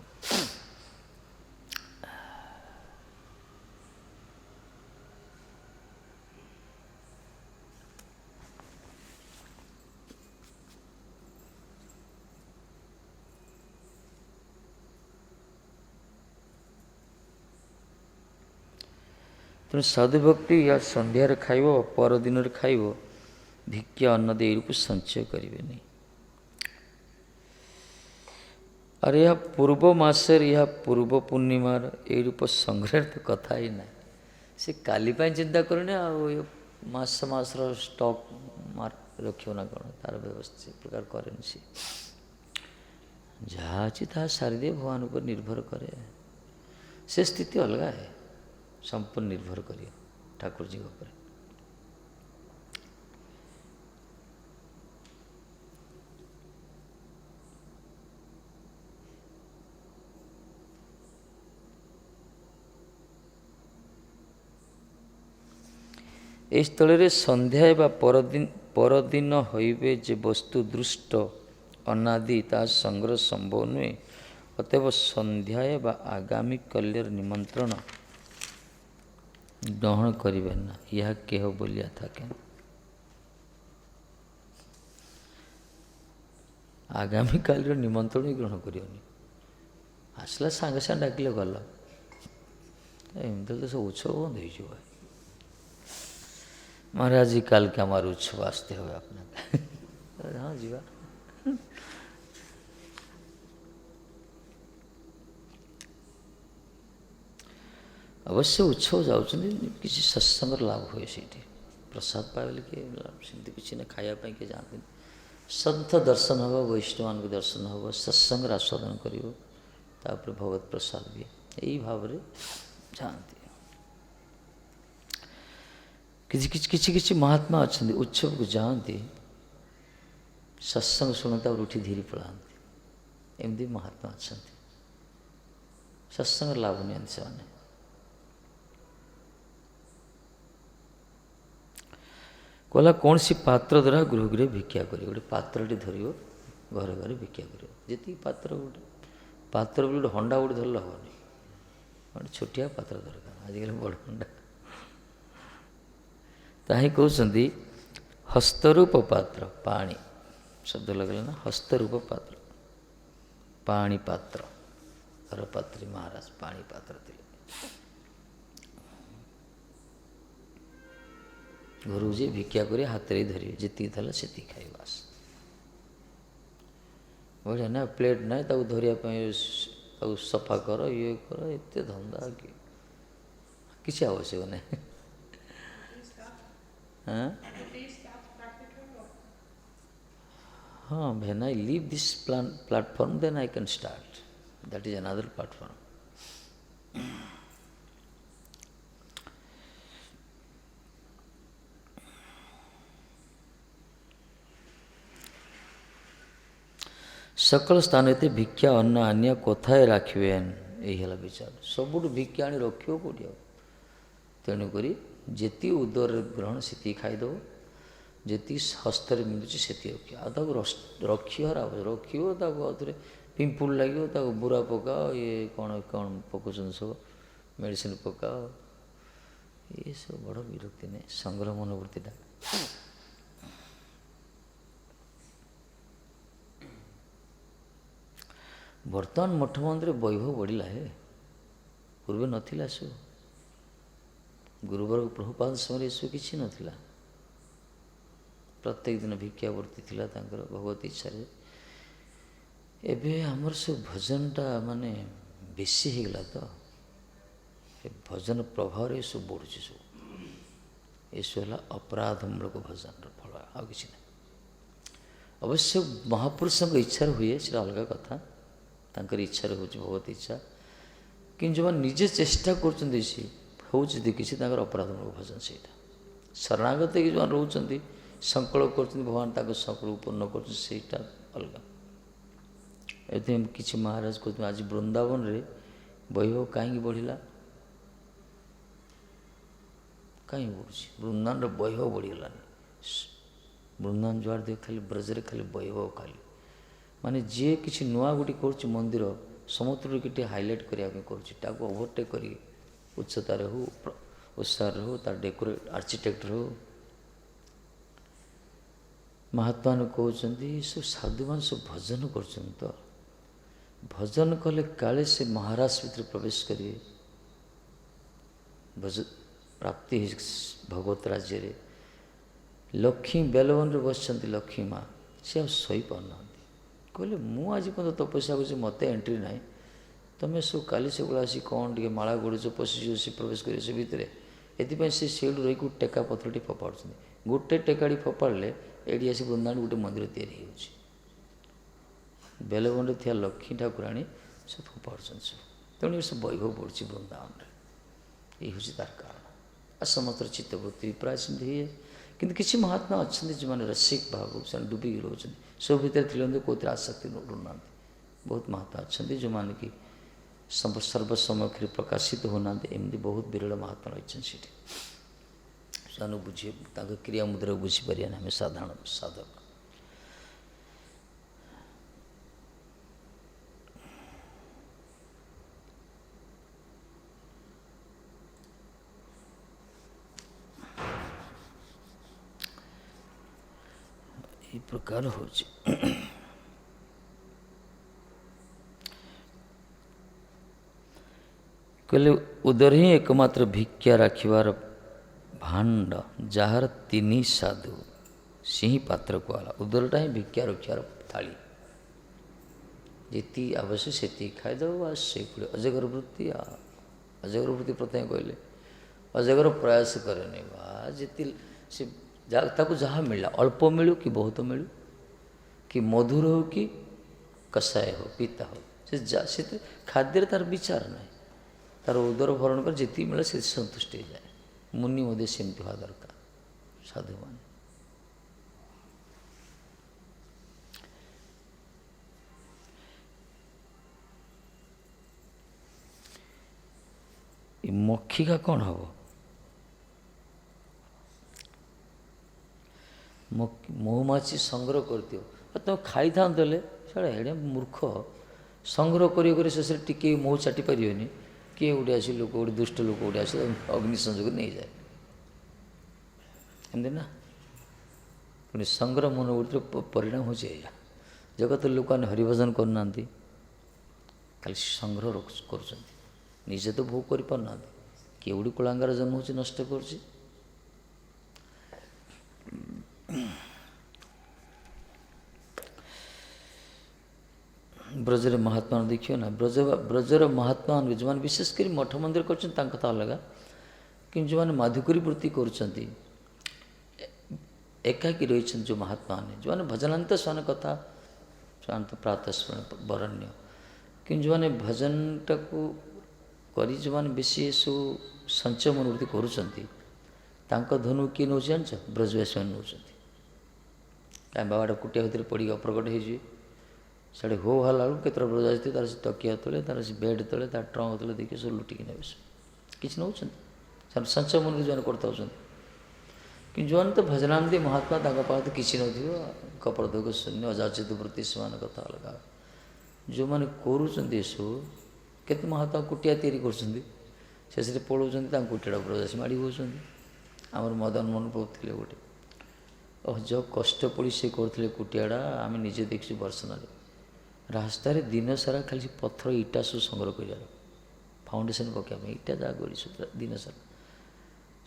ତେଣୁ ସାଧୁଭକ୍ତି ୟା ସନ୍ଧ୍ୟାରେ ଖାଇବ, ପରଦିନରେ ଖାଇବ, ଭିକ୍ଷା ଅନ୍ନ ଦେଇ ରୂପ ସଞ୍ଚୟ କରିବେନି। ଆରେ ଏହା ପୂର୍ବ ମାସରେ, ଏହା ପୂର୍ବ ପୂର୍ଣ୍ଣିମାର ଏଇ ରୂପ ସଂଗ୍ରହର ତ କଥା ହିଁ ନାହିଁ। ସେ କାଲି ପାଇଁ ଚିନ୍ତା କରୁନି, ଆଉ ଏ ମାସର ଷ୍ଟକ୍ ରଖିବ ନା କ'ଣ, ତାର ବ୍ୟବସ୍ଥା ସେ ପ୍ରକାର କରେନି। ସେ ଯାହା ଅଛି ତାହା ସାରିଦିଏ, ଭଗବାନ ଉପରେ ନିର୍ଭର କରେ। ସେ ସ୍ଥିତି ଅଲଗା ହେ, ସମ୍ପୂର୍ଣ୍ଣ ନିର୍ଭର କରିବ ଠାକୁରଜୀଙ୍କ ଉପରେ। ଏହି ସ୍ଥଳରେ ସନ୍ଧ୍ୟା ବା ପରଦିନ ହୋଇବେ ଯେ ବସ୍ତୁ ଦୃଷ୍ଟ ଅନାଦି, ତାହା ସଂଗ୍ରହ ସମ୍ଭବ ନୁହେଁ। ଅତଏବ ସନ୍ଧ୍ୟା ବା ଆଗାମୀ କଲ୍ୟର ନିମନ୍ତ୍ରଣ ଗ୍ରହଣ କରିବେ ନା, ଏହା କେହ ବୋଲିଆ থাকে। ଆଗାମୀ କାଲିର ନିମନ୍ତ୍ରଣ ଗ୍ରହଣ କରିବନି। ଆସିଲା ସାଙ୍ଗେ ସାଙ୍ଗେ ଡାକିଲେ ଗଲ, ଏମିତି ତ ସବୁ ଉତ୍ସବ ବନ୍ଦ ହେଇଯିବ। महाराज जी कल के हमारे उत्सव आस्ते हुए अपना हाँ जीवा। अवश्य उत्सव जाऊँगी किसी सत्संग लाभ हुए सीठी प्रसाद पाइले कि सेमती किसी ना खायापाई किए जाते संत दर्शन हम वैष्णवान को दर्शन हम सत्संग आस्वादन करियो तापर भगवत प्रसाद भी यही भाव में जाती। किसी महात्मा अच्छा उत्सव को जाती सत्संग शुणता और उठी धीरे पढ़ाती एमती महात्मा अच्छा सत्संग लाभ नहीं से कहला कौन सी पात्र द्वारा गृह गृह भिक्षा कर गोटे पात्रटी धर घर घर भिक्षा कर जी पात्र गोटे पात्र गोटे हंडा गोटे धरल हेनी गोटे छोटिया पात्र दरकार आजिकल बड़ हंडा ताही कहते हस्तरूप पात्र पानी शब्द लगल ना हस्तरूप पात्र पानी पात्र हरपात्री महाराज पानी पात्र थे घर जी भिक्षा कर हाथ में धरिए जी से खाई बास बढ़िया ना प्लेट ना धरने सफा कर ये कर एत धंदा किसी आवश्यक नहीं। हाँ when I leave this platform then I can start. That is another platform. सकल स्थान भिक्षा अन्न आनिया कथाए राखिबेन यही है विचार सबुठ भिक्षा आनी रखियो कौटी तेणुक जी उदर ग्रहण से खाईदेव जी हस्त मिलूँ से रखिए रखिबार रखियो आउे पिंपुल लगे बुरा पकाओ ये कौन कौन पकाउन सब मेडिसिन पकाओ ये सब बड़ विरक्ति नहीं संग्रह मनोवृत्तिटा बर्तमान मठ मंदिर वैभव बढ़ला है पूर्व नथिला सब गुरुवर प्रभुपाद समय सब किसी नथिला प्रत्येक दिन भिक्षावर्ती थिला तांकर भगवत इच्छा एबे हमर सब भजनटा माने बेसी हो गला तो भजन प्रभाव रे सब बढ़ुछ सब ये सब अपराधमूलक भजन फल आ किसी ना अवश्य महापुरुष इच्छा हुए से अलग कथा तांकर इच्छा हूँ भगवत इच्छा कि जो निजे चेष्टा कर किसी अपराधमूलक भजन से शरणागत कि जो रोचे संकल्प कर भगवान संकल्प पूर्ण कर अलग ये किसी महाराज कहते आज वृंदावन रे वैभव कहीं बढ़ला कहीं बढ़ुଛି वृंदावन वैभव बढ़ीगलानी वृंदावन जुआर देख खाली ब्रजरे खाली वैभव खाली माने जी किसी नुआ गोटे कर मंदिर समुद्र कि हाइलाइट करने कर ओभरटेक कर उच्चतार हो उत्साह हो तार डेकोरेट आर्किटेक्टर हो महात्मा कहते सब साधु मान सब भजन कर तो भजन कले काले से महाराज भीतर प्रवेश करेंगे भज प्राप्ति भगवत राज्य रे लक्ष्मी बेलवन बस लक्ष्मी माँ सी सही पाना कहले मुझे पर्यटन तपस्या कर मत एंट्री ना तुम्हें सब काली से आसी कौन टे माला गोड़ पशिश से प्रवेश कर से भितर ये से रही टेका पथर टी फोपाड़ गोटे टेकाड़ी फोपाड़े ये आसी वृंदावन गोटे मंदिर तैयारी हो बेलवन थी लक्ष्मी ठाकुराणी सब फोपाड़ सब तेणु सब वैभव बढ़ी वृंदावन ये हूँ तार कारण आ समस्त चित्तवृत्ति प्राय सेमती हुए किंतु किसी महात्मा अच्छा जो मैंने रसिक भाव से डुबिकी रोचे सब भितर थी कौन आसक्ति लुना बहुत महात्मा अच्छा जो मैंने कि सर्वसम्मुख प्रकाशित होना एमती बहुत विरल महात्मा रही से बुझे क्रिया मुद्रा बुझीपर आम साधारण साधक ଏ ପ୍ରକାର ହେଉଛି। କହିଲେ ଉଦର ହିଁ ଏକମାତ୍ର ଭିକ୍ଷା ରାଖିବାର ଭାଣ୍ଡ, ଯାହାର ତିନି ସାଧୁ ସେ ହିଁ ପାତ୍ର କୁହାଗଲା। ଉଦରଟା ହିଁ ଭିକ୍ଷା ରଖିବାର ଥାଳି, ଯେତିକି ଆବଶ୍ୟକ ସେତିକି ଖାଇଦେବ ବାସ୍। ସେଇଭଳି ଅଜଗର ବୃତ୍ତି। ଅଜଗର ବୃତ୍ତି ପ୍ରଥମେ କହିଲେ ଅଜଗର ପ୍ରୟାସ କରେନି, ବା ଯେତି ସେ ତାକୁ ଯାହା ମିଳିଲା, ଅଳ୍ପ ମିଳୁ କି ବହୁତ ମିଳୁ, କି ମଧୁର ହେଉ କି କଷାୟ ହେଉ ପିତା ହେଉ, ସେ ଖାଦ୍ୟରେ ତାର ବିଚାର ନାହିଁ। ତାର ଉଦର ଭରଣ କରି ଯେତିକି ମିଳେ ସେ ସନ୍ତୁଷ୍ଟ ହେଇଯାଏ। ମୁନି ମଧ୍ୟ ସେମିତି ହେବା ଦରକାର, ସାଧୁମାନେ। ଏ ମକ୍ଷିକା କ'ଣ ହେବ? ମହୁମାଛି ସଂଗ୍ରହ କରିଥିବ, ତୁମେ ଖାଇଥାନ୍ତ ହେଲେ ସେଟା ଏଡ଼େ ମୂର୍ଖ। ସଂଗ୍ରହ କରି କରି ଶେଷରେ ଟିକେ ମହୁ ଚାଟି ପାରିବେନି, କିଏ ଗୋଟେ ଆସି ଲୋକ ଗୋଟେ ଦୁଷ୍ଟ ଲୋକ ଗୋଟେ ଆସି ଅଗ୍ନି ସଂଯୋଗ ନେଇଯାଏ, ଏମିତି ନା। ପୁଣି ସଂଗ୍ରହ ମନୋବୃତ୍ତିର ପରିଣାମ ହେଉଛି ଏଇଆ। ଜଗତର ଲୋକମାନେ ହରିଭଜନ କରୁନାହାନ୍ତି, ଖାଲି ସଂଗ୍ରହ କରୁଛନ୍ତି, ନିଜେ ତ ଭୋଗ କରିପାରୁନାହାନ୍ତି। କିଏ ଗୋଟେ କୁଳାଙ୍ଗାର ଜନ୍ମ ହେଉଛି, ନଷ୍ଟ କରୁଛି। ବ୍ରଜରେ ମହାତ୍ମା ଦେଖିବ ନା, ବ୍ରଜର ମହାତ୍ମାମାନଙ୍କୁ ଯେଉଁମାନେ ବିଶେଷ କରି ମଠ ମନ୍ଦିର କରୁଛନ୍ତି ତାଙ୍କ କଥା ଅଲଗା, କିନ୍ତୁ ଯେଉଁମାନେ ମାଧୁକରୀ ବୃତ୍ତି କରୁଛନ୍ତି, ଏକାକି ରହିଛନ୍ତି ଯେଉଁ ମହାତ୍ମାମାନେ, ଯେଉଁମାନେ ଭଜନାନ୍ତ ସେମାନେ କଥା, ସେମାନେ ତ ପ୍ରାତଃ ବରଣ୍ୟ। କିନ୍ତୁ ଯେଉଁମାନେ ଭଜନଟାକୁ କରି ଯେଉଁମାନେ ବେଶୀ ଏସବୁ ସଞ୍ଚୟ ମନୋବୃତ୍ତି କରୁଛନ୍ତି, ତାଙ୍କ ଧନୁ କିଏ ନେଉଛି ଜାଣିଛ? ବ୍ରଜବାସୀମାନେ ନେଉଛନ୍ତି। କାହିଁ ବାବାଟା କୁଟିଆ ଭିତରେ ପଡ଼ିକି ଅପ୍ରକଟ ହେଇଯିବେ, ସେଠି ହୋ ହେଲା ବେଳକୁ କେତେଟା ବ୍ରଜ ଆସିଥିବେ, ତାର ସେ ତକିଆ ତଳେ, ତାର ସେ ବେଡ଼ ତଳେ, ତାର ଟ୍ରଙ୍କ ତଳେ ଦେଖିକି ସବୁ ଲୁଟିକି ନେବେ। କିଛି ନେଉଛନ୍ତି, ସେମାନେ ସଞ୍ଚୟ ମନୋବୃତ୍ତି ଯେଉଁମାନେ କରିଥାଉଛନ୍ତି। କିନ୍ତୁ ଯେଉଁମାନେ ତ ଭଜନାନ୍ତି ମହାତ୍ମା, ତାଙ୍କ ପାଖରେ ତ କିଛି ନଥିବ, କପଟଦୋଗ ଶୂନ୍ୟ ଅଯାଚିତ ବୃତ୍ତି, ସେମାନଙ୍କ କଥା ଅଲଗା। ଯେଉଁମାନେ କରୁଛନ୍ତି ଏସବୁ, କେତେ ମହାତ୍ମା କୁଟିଆ ତିଆରି କରୁଛନ୍ତି, ଶେଷରେ ପଳାଉଛନ୍ତି, ତାଙ୍କୁ କୁଟିଆଟା ବ୍ରଜାସୀ ମାଡ଼ି ହେଉଛନ୍ତି। ଆମର ମଦନ ମୋହନ ପ୍ରଭୁ ଥିଲେ ଗୋଟେ, ଯେଉଁ କଷ୍ଟ ପଡ଼ି ସେ କରୁଥିଲେ କୁଟିଆଟା, ଆମେ ନିଜେ ଦେଖିଛୁ ବର୍ଷନାରେ। ରାସ୍ତାରେ ଦିନସାରା ଖାଲି ପଥର ଇଟା ସବୁ ସଂଗ୍ରହ କରିବାର, ଫାଉଣ୍ଡେସନ୍ ପକାଇବା ପାଇଁ ଇଟା ଯାହା ଗଡ଼ିଛୁ ଦିନସାରା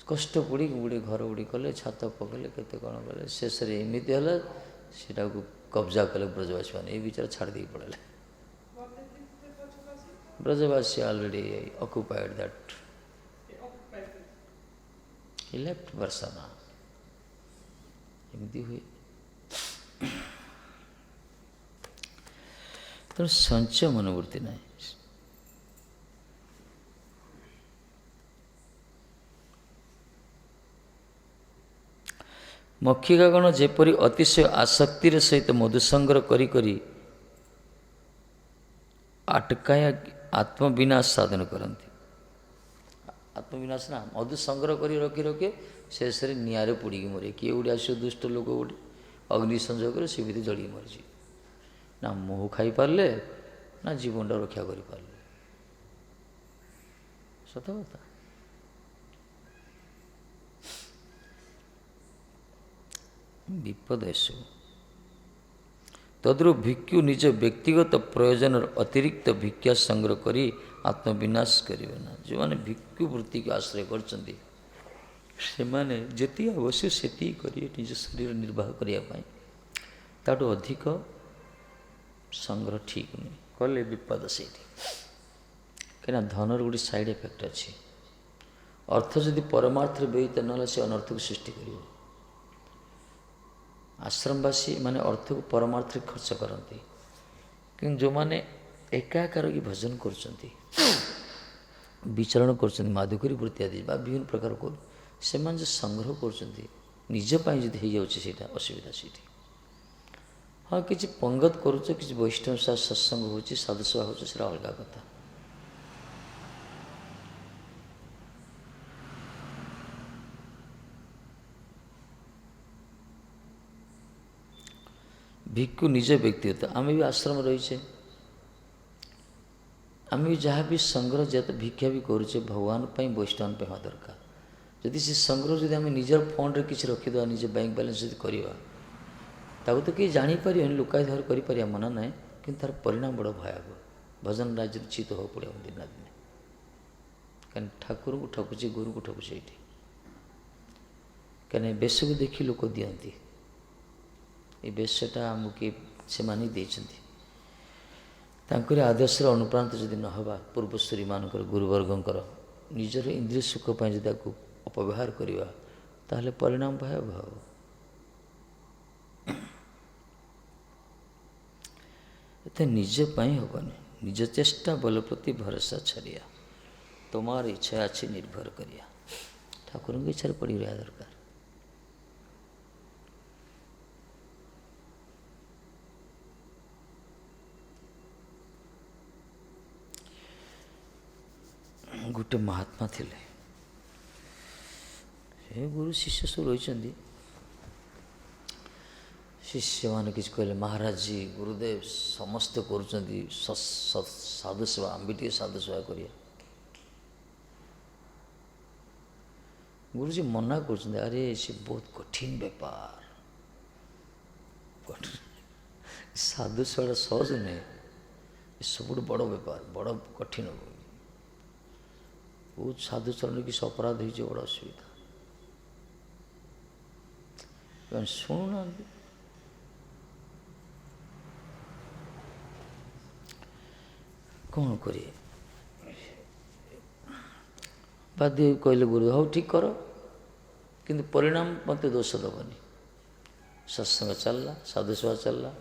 କଷ୍ଟ ପଡ଼ି ଗୋଟେ ଘର ଗୁଡ଼ି କଲେ, ଛାତ ପକାଇଲେ, କେତେ କ'ଣ କଲେ। ଶେଷରେ ଏମିତି ହେଲା, ସେଟାକୁ କବ୍ଜା କଲେ ବ୍ରଜବାସୀମାନେ। ଏ ବିଚାର ଛାଡ଼ି ଦେଇକି ପଳାଇଲେ। ବ୍ରଜବାସୀ already occupied that, he left Varsana। ଏମିତି ହୁଏ। ତେଣୁ ସଞ୍ଚୟ ମନୋବୃତ୍ତି ନାହିଁ। ମକ୍ଷିକାଗଣ ଯେପରି ଅତିଶୟ ଆସକ୍ତିର ସହିତ ମଧୁ ସଂଗ୍ରହ କରି କରି ଆଟକାୟ ଆତ୍ମବିନାଶ ସାଧନ କରନ୍ତି। ଆତ୍ମବିନାଶ ନା, ମଧୁ ସଂଗ୍ରହ କରି ରଖି ରଖି ଶେଷରେ ନିଆଁରେ ପୋଡ଼ିକି ମରେ। କିଏ ଗୋଟେ ଆସିବ ଦୁଷ୍ଟ ଲୋକ ଗୋଟେ ଅଗ୍ନି ସଂଯୋଗ କରି ସେମିତି ଜଳିକି ମରିଛି। ନା ମହୁ ଖାଇପାରିଲେ, ନା ଜୀବନଟା ରକ୍ଷା କରିପାରିଲେ। ସତ କଥା। ବିପଦ ଏସବୁ। ତଦ୍ରୁ ଭିକ୍ଷୁ ନିଜ ବ୍ୟକ୍ତିଗତ ପ୍ରୟୋଜନର ଅତିରିକ୍ତ ଭିକ୍ଷା ସଂଗ୍ରହ କରି ଆତ୍ମବିନାଶ କରିବେ ନା। ଯେଉଁମାନେ ଭିକ୍ଷୁ ବୃତ୍ତିକୁ ଆଶ୍ରୟ କରିଛନ୍ତି, ସେମାନେ ଯେତିକି ଆବଶ୍ୟକ ସେତିକି କରି ନିଜ ଶରୀର ନିର୍ବାହ କରିବା ପାଇଁ, ତାଠୁ ଅଧିକ ସଂଗ୍ରହ ଠିକ୍ ନୁହେଁ। କଲେ ବିପଦ ସେଇଠି। କାହିଁକିନା ଧନର ଗୋଟେ ସାଇଡ଼୍ ଇଫେକ୍ଟ ଅଛି। ଅର୍ଥ ଯଦି ପରମାର୍ଥରେ ବ୍ୟୟିତ ନହେଲେ ସେ ଅନର୍ଥକୁ ସୃଷ୍ଟି କରିବ। ଆଶ୍ରମବାସୀ ମାନେ ଅର୍ଥକୁ ପରମାର୍ଥରେ ଖର୍ଚ୍ଚ କରନ୍ତି, କିନ୍ତୁ ଯେଉଁମାନେ ଏକା ଏକା ରହିକି ଭଜନ କରୁଛନ୍ତି, ବିଚରଣ କରୁଛନ୍ତି, ମାଧୁକରୀ ବୃତ୍ତି ଆଦି ବା ବିଭିନ୍ନ ପ୍ରକାର କରୁ, ସେମାନେ ଯେଉଁ ସଂଗ୍ରହ କରୁଛନ୍ତି ନିଜ ପାଇଁ ଯଦି ହେଇଯାଉଛି, ସେଇଟା ଅସୁବିଧା ସେଇଠି। ହଁ, କିଛି ପଙ୍ଗତ କରୁଛ, କିଛି ବୈଷ୍ଣବ ସତ୍ସଙ୍ଗ ହେଉଛି, ସାଧୁସେବା ହେଉଛି, ସେଇଟା ଅଲଗା କଥା। ଭିକ୍ଷୁ ନିଜ ବ୍ୟକ୍ତିଗତ, ଆମେ ବି ଆଶ୍ରମ ରହିଛେ, ଆମେ ବି ଯାହା ବି ସଂଗ୍ରହ ଯେତେ ଭିକ୍ଷା ବି କରୁଛେ, ଭଗବାନ ପାଇଁ ବୈଷ୍ଣବ ପାଇଁ ହେବା ଦରକାର। ଯଦି ସେ ସଂଗ୍ରହ ଯଦି ଆମେ ନିଜର ଫଣ୍ଡରେ କିଛି ରଖିଦେବା, ନିଜ ବ୍ୟାଙ୍କ ବାଲାନ୍ସ ଯଦି କରିବା, ତାକୁ ତ କେହି ଜାଣିପାରିବନି, ଲୁକାଇ ଧର କରିପାରିବା ମନା ନାହିଁ, କିନ୍ତୁ ତାର ପରିଣାମ ବଡ଼ ଭୟାବହ। ଭଜନ ରାଜ୍ୟରେ ଚିତ ହେବାକୁ ପଡ଼ିବ ଦିନ ନା ଦିନେ, କାରଣ ଠାକୁରଙ୍କୁ ଠକୁଛି, ଗୁରୁଙ୍କୁ ଠକୁଛି ଏଇଠି। କାରଣ ଏ ବେଶକୁ ଦେଖି ଲୋକ ଦିଅନ୍ତି, ଏ ବେଶଟା ଆମକୁ କିଏ ସେମାନେ ଦେଇଛନ୍ତି। ତାଙ୍କରି ଆଦର୍ଶର ଅନୁପ୍ରାଣିତ ଯଦି ନ ହେବା, ପୂର୍ବଶ୍ରୀମାନଙ୍କର ଗୁରୁବର୍ଗଙ୍କର ନିଜର ଇନ୍ଦ୍ରିୟ ସୁଖ ପାଇଁ ଯଦି ତାକୁ ଅପବ୍ୟବହାର କରିବା, ତାହେଲେ ପରିଣାମ ଭୟାବହ ହେବ। ଏତେ ନିଜ ପାଇଁ ହେବନି, ନିଜ ଚେଷ୍ଟା ବଲ ପ୍ରତି ଭରସା ଛାଡ଼ିଆ, ତୁମର ଇଚ୍ଛା ଅଛି ନିର୍ଭର କରିବା। ଠାକୁରଙ୍କ ଇଚ୍ଛାରେ ପଡ଼ି ରହିବା ଦରକାର। ଗୋଟେ ମହାତ୍ମା ଥିଲେ, ସେ ଗୁରୁ ଶିଷ୍ୟ ସବୁ ରହିଛନ୍ତି। ଶିଷ୍ୟମାନେ କିଛି କହିଲେ, ମହାରାଜ ଜୀ, ଗୁରୁଦେବ ସମସ୍ତେ କରୁଛନ୍ତି ସାଧୁ ସେବା, ଆମେ ବି ଟିକେ ସାଧୁ ସେବା କରିବା। ଗୁରୁଜୀ ମନା କରୁଛନ୍ତି, ଆରେ ସେ ବହୁତ କଠିନ ବେପାର, ସାଧୁ ସେବାଟା ସହଜ ନୁହେଁ, ଏ ସବୁଠୁ ବଡ଼ ବେପାର, ବଡ଼ କଠିନ। ବହୁତ ସାଧୁଚରଣରେ କିଛି ଅପରାଧ ହେଇଛି, ବଡ଼ ଅସୁବିଧା। ଶୁଣୁନାହାନ୍ତି। କ'ଣ କରିବେ? ବାଧ୍ୟ କହିଲେ ଗୁରୁ, ହଉ ଠିକ୍ କର, କିନ୍ତୁ ପରିଣାମ ମୋତେ ଦୋଷ ଦେବନି। ସତ୍ସଙ୍ଗ ଚାଲିଲା, ସାଧୁସେବା ଚାଲିଲା।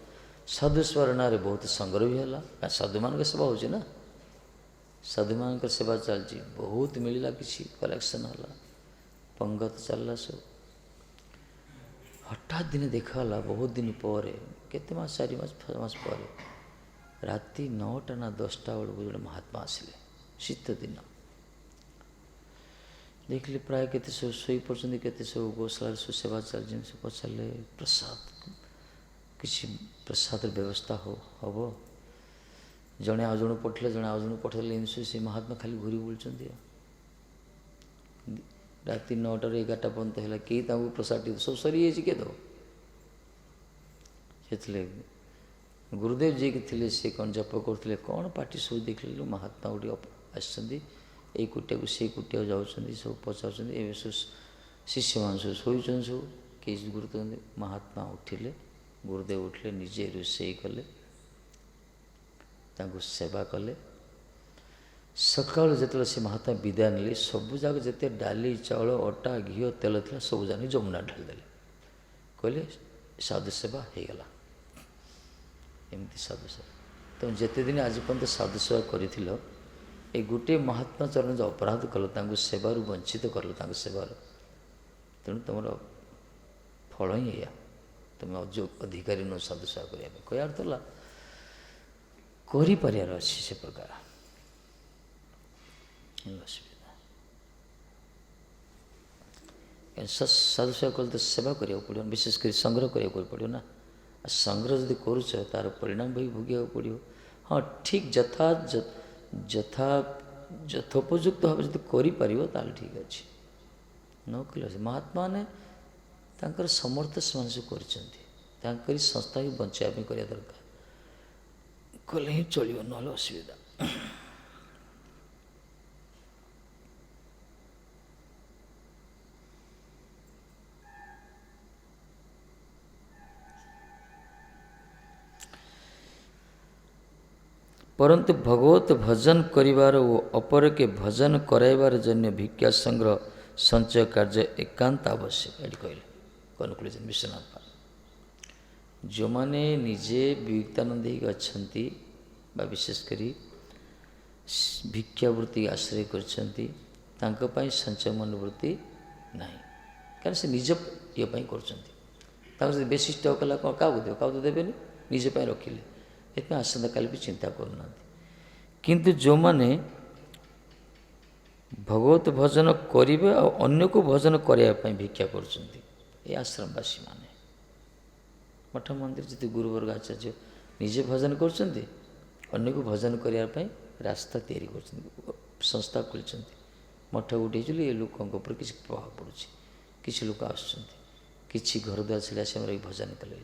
ସାଧୁସେବାର ନାଁରେ ବହୁତ ସଂଗ୍ରହ ବି ହେଲା, କାରଣ ସାଧୁମାନଙ୍କ ସେବା ହେଉଛି ନା, ସାଧୁମାନଙ୍କ ସେବା ଚାଲିଛି, ବହୁତ ମିଳିଲା, କିଛି କଲେକ୍ସନ୍ ହେଲା, ପଙ୍ଗତ ଚାଲିଲା ସବୁ। ହଠାତ୍ ଦିନେ ଦେଖାଗଲା, ବହୁତ ଦିନ ପରେ, କେତେ ମାସ, 4 ମାସ 5 ମାସ ପରେ, ରାତି 9ଟା ନା 10ଟା ବେଳକୁ ଜଣେ ମହାତ୍ମା ଆସିଲେ, ଶୀତ ଦିନ। ଦେଖିଲେ ପ୍ରାୟ କେତେ ସବୁ ଶୋଇପଡ଼ୁଛନ୍ତି, କେତେ ସବୁ ଗୋଶାଳାରେ ସବୁ ସେବା ଚାଲିଛନ୍ତି। ସବୁ ପଚାରିଲେ, ପ୍ରସାଦ, କିଛି ପ୍ରସାଦର ବ୍ୟବସ୍ଥା ହେବ? ଜଣେ ଆଉ ଜଣକୁ ପଠେଇଲେ, ଜଣେ ଆଉ ଜଣକୁ ପଠେଇଲେ, ଏମିତି ସେ ମହାତ୍ମା ଖାଲି ଘୁରି ବୁଲୁଛନ୍ତି। ରାତି 9ଟାରୁ 11ଟା ପର୍ଯ୍ୟନ୍ତ ହେଲା, କେହି ତାଙ୍କୁ ପ୍ରସାଦ ଟିକେ, ସବୁ ସରିଯାଇଛି, କିଏ ଦେବ? ସେଥିଲାଗି ଗୁରୁଦେବ ଯିଏକି ଥିଲେ, ସେ କ'ଣ ଜପ କରୁଥିଲେ, କ'ଣ ପାଟି ସବୁ ଦେଖିଲେ, ମହାତ୍ମା ଗୋଟେ ଆସିଛନ୍ତି, ଏଇ କୁଟିଆକୁ ସେଇ କୁଟିଆକୁ ଯାଉଛନ୍ତି, ସବୁ ପଚାରୁଛନ୍ତି। ଏବେ ସବୁ ଶିଷ୍ୟମାନେ ସବୁ ଶୋଇଛନ୍ତି, ସବୁ କେହି ଗୁରୁତ୍ୱ ଦିଅନ୍ତି। ମହାତ୍ମା ଉଠିଲେ, ଗୁରୁଦେବ ଉଠିଲେ, ନିଜେ ରୋଷେଇ କଲେ, ତାଙ୍କୁ ସେବା କଲେ। ସକାଳୁ ଯେତେବେଳେ ସେ ମହାତ୍ମା ବିଦାୟ ନେଲେ, ସବୁଯାକ ଯେତେ ଡାଲି, ଚାଉଳ, ଅଟା, ଘିଅ, ତେଲ ଥିଲା, ସବୁ ଯାକ ଯମୁନା ଢାଳିଦେଲେ। କହିଲେ ସାଧୁ ସେବା ହେଇଗଲା। ଏମିତି ସାଧୁ ସେବା, ତୁମେ ଯେତେ ଦିନ ଆଜି ପର୍ଯ୍ୟନ୍ତ ସାଧୁ ସେବା କରିଥିଲ, ଏ ଗୋଟିଏ ମହାତ୍ମା ଚରଣ ଯେଉଁ ଅପରାଧ କଲ, ତାଙ୍କୁ ସେବାରୁ ବଞ୍ଚିତ କଲ, ତାଙ୍କ ସେବାରୁ, ତେଣୁ ତୁମର ଫଳ ହିଁ ଏଇଆ, ତୁମେ ଅଧିକାରୀ ନୁହଁ ସାଧୁ ସେବା କରିବା ପାଇଁ। କହିବାର ଥିଲା, କରିପାରିବାର ଅଛି ସେ ପ୍ରକାର ଅସୁବିଧା। ସାଧୁ ସେବା କଲେ ତ ସେବା କରିବାକୁ ପଡ଼ିବ, ବିଶେଷ କରି ସଂଗ୍ରହ କରିବାକୁ ପଡ଼ିବ ନା। ଆଉ ସଂଗ୍ରହ ଯଦି କରୁଛ, ତା'ର ପରିଣାମ ବି ଭୋଗିବାକୁ ପଡ଼ିବ। ହଁ, ଠିକ୍ ଯଥୋପଯୁକ୍ତ ଭାବରେ ଯଦି କରିପାରିବ, ତାହେଲେ ଠିକ୍ ଅଛି। ନ କଲେ ମହାତ୍ମାମାନେ ତାଙ୍କର ସମର୍ଥ ସେମାନେ ସବୁ କରିଛନ୍ତି, ତାଙ୍କରି ସଂସ୍ଥାକୁ ବଞ୍ଚାଇବା ପାଇଁ କରିବା ଦରକାର, କଲେ ହିଁ ଚଳିବ, ନହେଲେ ଅସୁବିଧା। परंतु भगवत भजन करिवार ओ अपरके भजन कराइबार जन्य भिक्षा संग्रह संचय कार्य एकांत आवश्यक। ये कहले कनक्लूजन विश्वनाथ पाल, जो माने निजे विवेकानंद अच्छी बा विशेषकर भिक्षावृत्ति आश्रय करछंती, तांको पई संचय मनोवृत्ति नहीं, कारण से निज ये करछंती, तांको बेसी स्टॉक कला क्या देव, क्या तो देवेनि, निजे पई रखिले, एत आसंता काली भी चिंता करना। किंतु जो माने भगवत भजन करिवे और अन्य को भजन करने पई भिक्षा करछंती, ये आश्रमवासी माने मठ मंदिर जी गुरुवर्ग आचार्य निजे भजन करछंती, अन्य को भजन करने पई रास्ता तैयारी करछंती, संस्था खोलछंती। मठ उठे ये लोकों ऊपर किसी प्रभाव पड़ुछि, किसी लोक आसुछंती, किसी घर द्वार छाड़ी आसी भजन कले।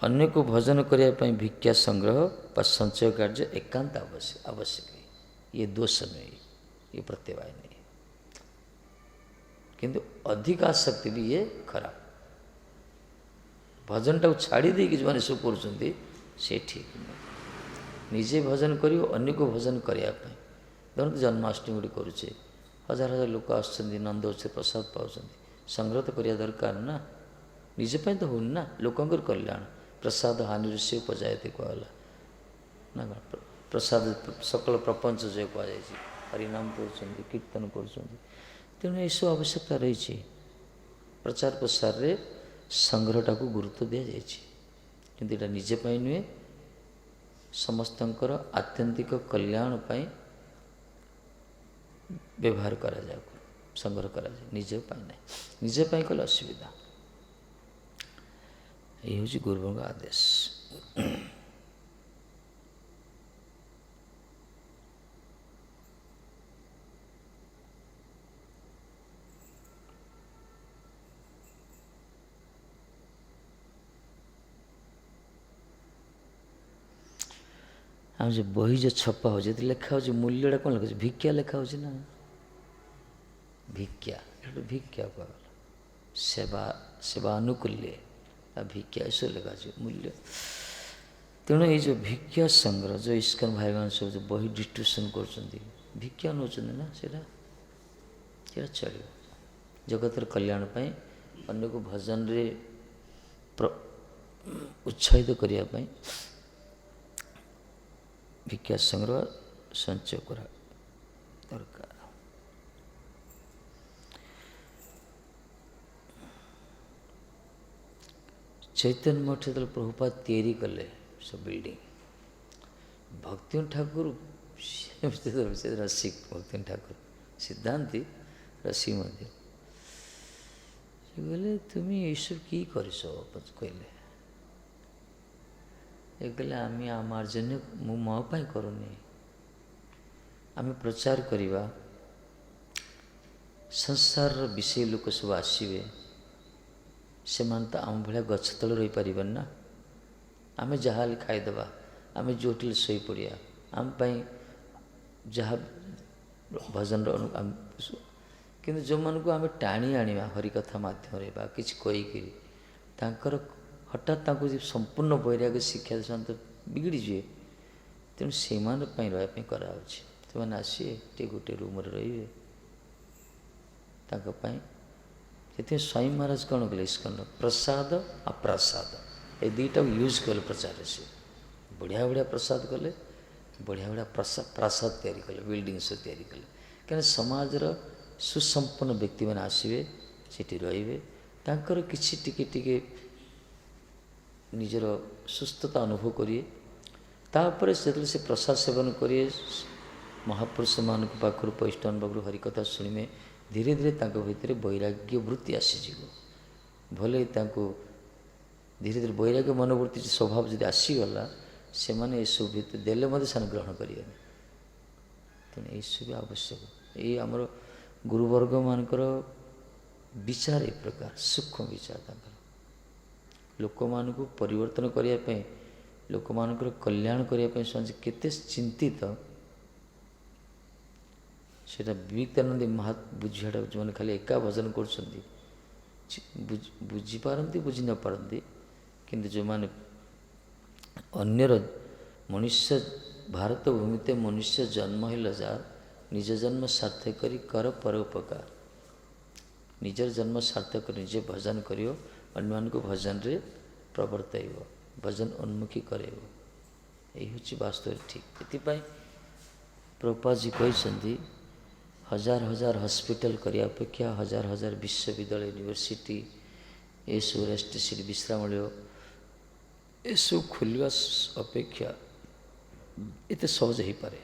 ଅନ୍ୟକୁ ଭଜନ କରିବା ପାଇଁ ଭିକ୍ଷା ସଂଗ୍ରହ ବା ସଞ୍ଚୟ କାର୍ଯ୍ୟ ଏକାନ୍ତ ଆବଶ୍ୟକ। ଇଏ ଦୋଷ ନୁହେଁ, ଇଏ ପ୍ରତ୍ୟବାୟ ନୁହେଁ, କିନ୍ତୁ ଅଧିକ ଆସକ୍ତି ବି ଇଏ ଖରାପ। ଭଜନଟାକୁ ଛାଡ଼ି ଦେଇକି ଯେଉଁମାନେ ସବୁ କରୁଛନ୍ତି ସେ ଠିକ୍ ନୁହେଁ। ନିଜେ ଭଜନ କରିବ, ଅନ୍ୟକୁ ଭଜନ କରିବା ପାଇଁ। ଧରନ୍ତୁ ଜନ୍ମାଷ୍ଟମୀ ଗୋଟେ କରୁଛେ, ହଜାର ହଜାର ଲୋକ ଆସୁଛନ୍ତି, ନନ୍ଦ ଉତ୍ସବ ପ୍ରସାଦ ପାଉଛନ୍ତି, ସଂଗ୍ରହ ତ କରିବା ଦରକାର ନା। ନିଜ ପାଇଁ ତ ହେଉନି ନା, ଲୋକଙ୍କର କଲ୍ୟାଣ। ପ୍ରସାଦ ହାନିରୁ ସେ ଉପଜାୟତେ କୁହାଗଲା ନା କ'ଣ? ପ୍ରସାଦ ସକଳ ପ୍ରପଞ୍ଚ ଯେ କୁହାଯାଇଛି। ହରିନାମ କରୁଛନ୍ତି, କୀର୍ତ୍ତନ କରୁଛନ୍ତି, ତେଣୁ ଏସବୁ ଆବଶ୍ୟକତା ରହିଛି। ପ୍ରଚାର ପ୍ରସାରରେ ସଂଗ୍ରହଟାକୁ ଗୁରୁତ୍ୱ ଦିଆଯାଇଛି, କିନ୍ତୁ ଏଇଟା ନିଜ ପାଇଁ ନୁହେଁ, ସମସ୍ତଙ୍କର ଆତ୍ୟନ୍ତିକ କଲ୍ୟାଣ ପାଇଁ ବ୍ୟବହାର କରାଯାଉ, ସଂଗ୍ରହ କରାଯାଏ, ନିଜ ପାଇଁ ନାହିଁ। ନିଜ ପାଇଁ କଲେ ଅସୁବିଧା। ଏହି ହେଉଛି ଗୁରୁଙ୍କ ଆଦେଶ। ଆମ ଯେଉଁ ବହି ଯେଉଁ ଛପା ହେଉଛି, ଯଦି ଲେଖା ହେଉଛି ମୂଲ୍ୟଟା କ'ଣ ଲେଖା ହେଉଛି? ଭିକ୍ଷା ଲେଖା ହେଉଛି ନା। ଭିକ୍ଷା, ଏଟା ଭିକ୍ଷା କୁହାଗଲା। ସେବା ଆନୁକୂଲ୍ୟ ଭିକ୍ଷା ଏସବୁ ଲେଖା ଅଛି, ମୂଲ୍ୟ। ତେଣୁ ଏଇ ଯେଉଁ ଭିକ୍ଷା ସଂଗ୍ରହ, ଯେଉଁ ଇସ୍କନ ଭାଇମାନେ ସବୁ ଯେଉଁ ବହି ଡିଷ୍ଟ୍ରିବ୍ୟୁସନ୍ କରୁଛନ୍ତି, ଭିକ୍ଷା ନେଉଛନ୍ତି ନା, ସେଇଟା ଚଳିବ। ଜଗତର କଲ୍ୟାଣ ପାଇଁ, ଅନ୍ୟକୁ ଭଜନରେ ଉତ୍ସାହିତ କରିବା ପାଇଁ ଭିକ୍ଷା ସଂଗ୍ରହ ସଞ୍ଚୟ କରା ଦରକାର। ଚୈତନ୍ୟ ମଠ ଯେତେବେଳେ ପ୍ରଭୁପାଦ ତିଆରି କଲେ ସବୁ ବିଲ୍ଡିଂ, ଭକ୍ତିନାଥ ଠାକୁର ସେ ରସିକ, ଭକ୍ତିନାଥ ଠାକୁର ସିଦ୍ଧାନ୍ତୀ ରସିକ ମଧ୍ୟ। ସେ କହିଲେ তুমি এইসব কি କରିଛ? କହିଲେ ଏ କହିଲେ ଆମେ আমার জন্য, ମୁଁ ମୋ ପାଇଁ କରୁନି, ଆମେ ପ୍ରଚାର କରିବା, ସଂସାରର ବିଷୟ ଲୋକ ସବୁ ଆସିବେ, ସେମାନେ ତ ଆମ ଭଳିଆ ଗଛ ତଳେ ରହିପାରିବେନି ନା। ଆମେ ଯାହା ହେଲେ ଖାଇଦେବା, ଆମେ ଯେଉଁଠି ଶୋଇପଡ଼ିବା, ଆମ ପାଇଁ ଯାହା ଭଜନର କିନ୍ତୁ ଯେଉଁମାନଙ୍କୁ ଆମେ ଟାଣି ଆଣିବା ହରିକଥା ମାଧ୍ୟମରେ ବା କିଛି କହିକିରି, ତାଙ୍କର ହଠାତ୍ ତାଙ୍କୁ ଯେ ସମ୍ପୂର୍ଣ୍ଣ ବୈରାଗ୍ୟ ଶିକ୍ଷା ସେମାନେ ତ ବିଗିଡ଼ିଯିବେ। ତେଣୁ ସେମାନଙ୍କ ପାଇଁ ରହିବା ପାଇଁ କରାହେଉଛି। ସେମାନେ ଆସିବେ, ଟିକେ ଗୋଟିଏ ରୁମ୍ରେ ରହିବେ, ତାଙ୍କ ପାଇଁ। ସେଥିପାଇଁ ସ୍ୱାମୀ ମହାରାଜ କ'ଣ କଲେ? ଇସ୍କନ ପ୍ରସାଦ ଅପ୍ରସାଦ ଏ ଦୁଇଟାକୁ ୟୁଜ୍ କଲେ ପ୍ରଚାରରେ। ସେ ବଢ଼ିଆ ବଢ଼ିଆ ପ୍ରସାଦ କଲେ, ବଢ଼ିଆ ବଢ଼ିଆ ପ୍ରାସାଦ ତିଆରି କଲେ, ବିଲ୍ଡିଂ ସବୁ ତିଆରି କଲେ। କାରଣ ସମାଜର ସୁସମ୍ପନ୍ନ ବ୍ୟକ୍ତିମାନେ ଆସିବେ, ସେଠି ରହିବେ, ତାଙ୍କର କିଛି ଟିକେ ଟିକେ ନିଜର ସୁସ୍ଥତା ଅନୁଭବ କରିବେ। ତାପରେ ଯେତେବେଳେ ସେ ପ୍ରସାଦ ସେବନ କରିବେ, ମହାପୁରୁଷମାନଙ୍କ ପାଖରୁ, ବୈଷ୍ଣବ ପାଖରୁ ହରିକଥା ଶୁଣିବେ, ଧୀରେ ଧୀରେ ତାଙ୍କ ଭିତରେ ବୈରାଗ୍ୟ ବୃତ୍ତି ଆସିଯିବ। ଭଲେ ତାଙ୍କୁ ଧୀରେ ଧୀରେ ବୈରାଗ୍ୟ ମନୋବୃତ୍ତି ସ୍ୱଭାବ ଯଦି ଆସିଗଲା, ସେମାନେ ଏସବୁ ଭିତରେ ଦେଲେ ମଧ୍ୟ ସେମାନେ ଗ୍ରହଣ କରିବେନି। ତେଣୁ ଏଇସବୁ ଆବଶ୍ୟକ। ଏଇ ଆମର ଗୁରୁବର୍ଗମାନଙ୍କର ବିଚାର ଏ ପ୍ରକାର, ସୂକ୍ଷ୍ମ ବିଚାର ତାଙ୍କର। ଲୋକମାନଙ୍କୁ ପରିବର୍ତ୍ତନ କରିବା ପାଇଁ, ଲୋକମାନଙ୍କର କଲ୍ୟାଣ କରିବା ପାଇଁ ସେମାନେ କେତେ ଚିନ୍ତିତ, ସେଇଟା ବିବେକାନନ୍ଦ ବୁଝିବାଟା, ଯେଉଁମାନେ ଖାଲି ଏକା ଭଜନ କରୁଛନ୍ତି ବୁଝିପାରନ୍ତି, ବୁଝି ନ ପାରନ୍ତି, କିନ୍ତୁ ଯେଉଁମାନେ ଅନ୍ୟର ମନୁଷ୍ୟ, ଭାରତ ଭୂମିତେ ମନୁଷ୍ୟ ଜନ୍ମ ହେଲା ଯା, ନିଜ ଜନ୍ମ ସାର୍ଥକ କରି କର ପରୋପକାର। ନିଜର ଜନ୍ମ ସାର୍ଥକ କରି ନିଜେ ଭଜନ କରିବ, ଅନ୍ୟମାନଙ୍କୁ ଭଜନରେ ପ୍ରବର୍ତ୍ତାଇବ, ଭଜନ ଉନ୍ମୁଖୀ କରାଇବ। ଏହି ହେଉଛି ବାସ୍ତବରେ ଠିକ୍। ଏଥିପାଇଁ ପ୍ରଭୁପାଦଜୀ କହିଛନ୍ତି, ହଜାର ହଜାର ହସ୍ପିଟାଲ କରିବା ଅପେକ୍ଷା ହଜାର ହଜାର ବିଶ୍ୱବିଦ୍ୟାଳୟ, ୟୁନିଭର୍ସିଟି, ଏସବୁ ରେଷ୍ଟ ସିଟି, ବିଶ୍ରାମଳୟ ଏସବୁ ଖୋଲିବା ଅପେକ୍ଷା ଏତେ ସହଜ ହେଇପାରେ।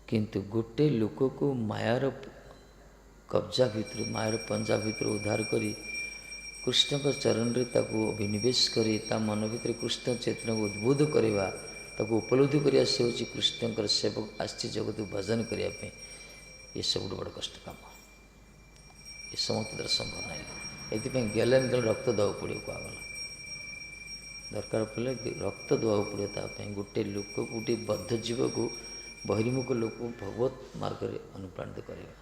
କିନ୍ତୁ ଗୋଟେ ଲୋକକୁ ମାୟାର କବ୍ଜା ଭିତରୁ, ମାୟାର ପଞ୍ଜା ଭିତରୁ ଉଦ୍ଧାର କରି କୃଷ୍ଣଙ୍କ ଚରଣରେ ତାକୁ ଅଭିନିବେଶ କରି, ତା ମନ ଭିତରେ କୃଷ୍ଣ ଚେତନାକୁ ଉଦ୍ବୁଦ୍ଧ କରିବା, ତାକୁ ଉପଲବ୍ଧି କରିବା, ସେ ହେଉଛି କୃଷ୍ଣଙ୍କର ସେବକ, ଆସିଛି ଜଗତକୁ ଭଜନ କରିବା ପାଇଁ। ଏ ସବୁଠୁ ବଡ଼ କଷ୍ଟ କାମ, ଏ ସମସ୍ତ ଦ୍ୱାରା ସମ୍ଭବ ନାହିଁ। ଏଥିପାଇଁ ଗେଲେନ ଗେଲେ ରକ୍ତ ଦେବାକୁ ପଡ଼ିବ କୁହାଗଲା। ଦରକାର ପଡ଼ିଲେ ରକ୍ତ ଦେବାକୁ ପଡ଼ିବ ତା ପାଇଁ। ଗୋଟେ ଲୋକକୁ, ଗୋଟିଏ ବଦ୍ଧ ଜୀବକୁ, ବହିର୍ମୁଖ ଲୋକକୁ ଭଗବତ ମାର୍ଗରେ ଅନୁପ୍ରାଣିତ କରିବା।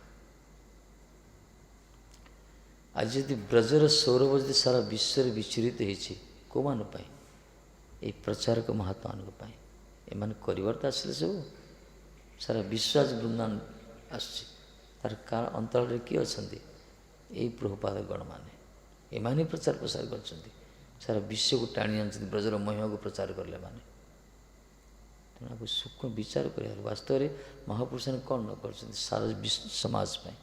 ଆଜି ଯଦି ବ୍ରଜର ସୌରଭ ଯଦି ସାରା ବିଶ୍ୱରେ ବିଚ୍ଛୁରିତ ହେଇଛି, କେଉଁମାନଙ୍କ ପାଇଁ? ଏଇ ପ୍ରଚାରକ ମହାତ୍ମାମାନଙ୍କ ପାଇଁ। ଏମାନେ କରିବାର ତ ଆସିଲେ ସବୁ। ସାରା ବିଶ୍ୱ ଆଜି ବୃନ୍ଦାବନ ଆସୁଛି, ତାର ଅନ୍ତଳରେ କିଏ ଅଛନ୍ତି? ଏଇ ପ୍ରଭୁପାଦ ଗଣମାନେ। ଏମାନେ ପ୍ରଚାର ପ୍ରସାର କରିଛନ୍ତି, ସାରା ବିଶ୍ୱକୁ ଟାଣି ଆଣିଛନ୍ତି, ବ୍ରଜର ମହିମାକୁ ପ୍ରଚାର କଲେ ମାନେ। ତେଣୁ ଆକୁ ସୂକ୍ଷ୍ମ ବିଚାର କରିବା। ବାସ୍ତବରେ ମହାପୁରୁଷମାନେ କ'ଣ ନ କରିଛନ୍ତି ସାରା ସମାଜ ପାଇଁ।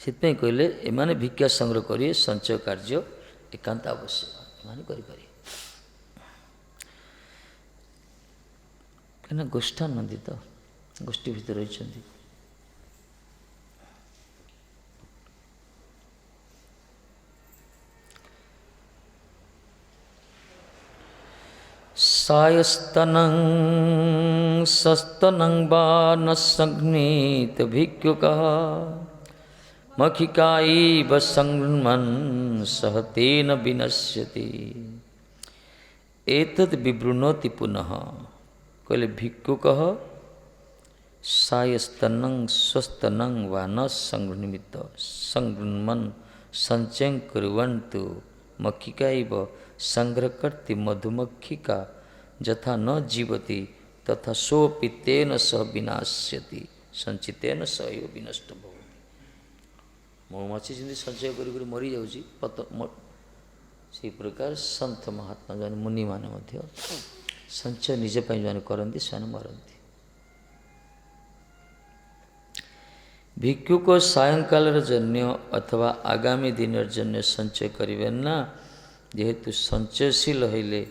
ସେଥିପାଇଁ କହିଲେ ଏମାନେ ଭିକ୍ଷା ସଂଗ୍ରହ କରି ସଞ୍ଚୟ କାର୍ଯ୍ୟ ଏକାନ୍ତ ଆବଶ୍ୟକ, ଏମାନେ କରିପାରିବେ। କାହିଁକିନା ଗୋଷ୍ଠାନନ୍ଦିତ, ଗୋଷ୍ଠୀ ଭିତରେ ରହିଛନ୍ତି। सायस्तनं सस्तनं वा न संघ्नीत भिक्षुकः मखिकायैव संगृह्णन् सह तेन विनश्यति। एतद् विवृणोति पुनः। कहले भिक्षुकः सायस्तनं स्वस्तनं वा न संगृह्णन् संचयं कुर्वन्तु मखिकायैव संग्रहकर्ति मधुमक्षिका यथा न जीवति तथा सोऽपि तेन सह विनाश्यति संचितेन सह एव विनष्ट भवति। मधुमाछी ଯେମିତି ସଞ୍ଚୟ କରି କରି ମରିଯାଉଛି ସେହି ପ୍ରକାର ସନ୍ଥ ମହାତ୍ମା ଯେଉଁମାନେ ମୁନିମାନେ ମଧ୍ୟ ସଞ୍ଚୟ ନିଜ ପାଇଁ ଯେଉଁମାନେ କରନ୍ତି ସେମାନେ ମରନ୍ତି। ଭିକ୍ଷୁକ ସାୟଂକାଳର ଜନ୍ୟ ଅଥବା ଆଗାମୀ ଦିନର ଜନ୍ୟ ସଞ୍ଚୟ କରିବେ ନା, ଯେହେତୁ ସଞ୍ଚୟଶୀଳ ହେଲେ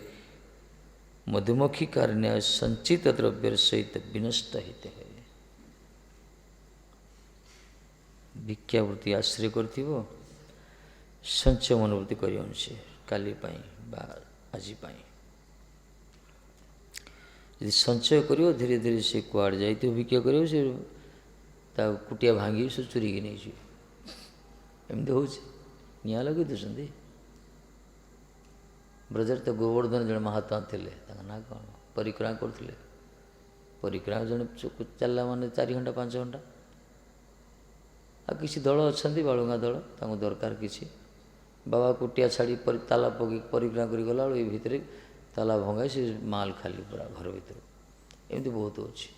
ମଧୁମକ୍ଷିକାର ନ୍ୟାୟ ସଞ୍ଚିତ ଦ୍ରବ୍ୟର ସହିତ ବିନଷ୍ଟ ହେଇତେ ହୁଏ। ଭିକ୍ଷାବୃତ୍ତି ଆଶ୍ରୟ କରିଥିବ, ସଞ୍ଚୟ ମନୋବୃତ୍ତି କରିବନି ସେ କାଲି ପାଇଁ ବା ଆଜି ପାଇଁ। ଯଦି ସଞ୍ଚୟ କରିବ ଧୀରେ ଧୀରେ ସେ କୁଆଡ଼େ ଯାଇଥିବ ଭିକ୍ଷା କରିବ, ସେ ତା କୁଟିଆ ଭାଙ୍ଗି ସେ ଚୁରିକି ନେଇଯିବ। ଏମିତି ହେଉଛି, ନିଆଁ ଲଗାଇ ଦେଉଛନ୍ତି। ବ୍ରଜରେ ତ ଗୋବର୍ଦ୍ଧନ ଜଣେ ମହାତ୍ମା ଥିଲେ, ତାଙ୍କ ନାଁ କ'ଣ? ପରିକ୍ରମା କରୁଥିଲେ। ପରିକ୍ରମା ଜଣେ ଚାଲିଲା ମାନେ 4 ଘଣ୍ଟା 5 ଘଣ୍ଟା। ଆଉ କିଛି ଦଳ ଅଛନ୍ତି ବାଳୁଙ୍ଗା ଦଳ, ତାଙ୍କୁ ଦରକାର କିଛି ବାବା କୁଟିଆ ଛାଡ଼ି ତାଲା ପକାଇ ପରିକ୍ରମା କରି ଗଲାବେଳୁ ଏଇ ଭିତରେ ତାଲା ଭଙ୍ଗାଇ ସେ ମାଲ ଖାଲି ପୁରା ଘର ଭିତରୁ। ଏମିତି ବହୁତ ଅଛି।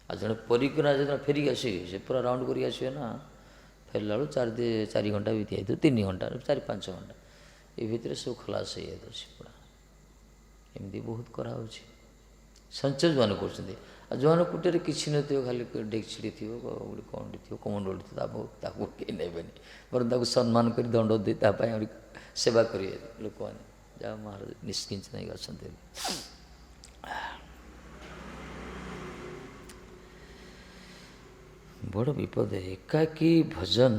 ଆଉ ଜଣେ ପରିକ୍ରମା ଯେତେବେଳେ ଫେରିକି ଆସିବେ, ସେ ପୁରା ରାଉଣ୍ଡ କରିକି ଆସିବେ ନା, ଫେରିଲା ବେଳୁ 4 ଘଣ୍ଟା ବିତି ଯାଇଥିବ, 3 ଘଣ୍ଟା 4-5 ଘଣ୍ଟା ଏ ଭିତରେ ସବୁ ଖଲାସ ହେଇଯାଇଥାଉଛି ପୁରା। ଏମିତି ବହୁତ କରାହେଉଛି। ସଞ୍ଚୟ ଯେଉଁମାନେ କରୁଛନ୍ତି, ଆଉ ଯେଉଁମାନେ କୁଟିଆରେ କିଛି ନଥିବ, ଖାଲି ଡେକ୍ଚିଟି ଥିବ, ଗୋଟେ କ'ଣଟି ଥିବ, କମଣ୍ଡଳଟି ଥିବ, ତାକୁ କେହି ନେବେନି, ବରଂ ତାକୁ ସମ୍ମାନ କରି ଦଣ୍ଡ ଦେଇ ତା ପାଇଁ ଆହୁରି ସେବା କରିବେ ଲୋକମାନେ। ଯାହା ମହାରାଜ ନିଷ୍କିଞ୍ଚନ ହେଇକି ଅଛନ୍ତି। ବଡ଼ ବିପଦ। ଏକାକୀ ଭଜନ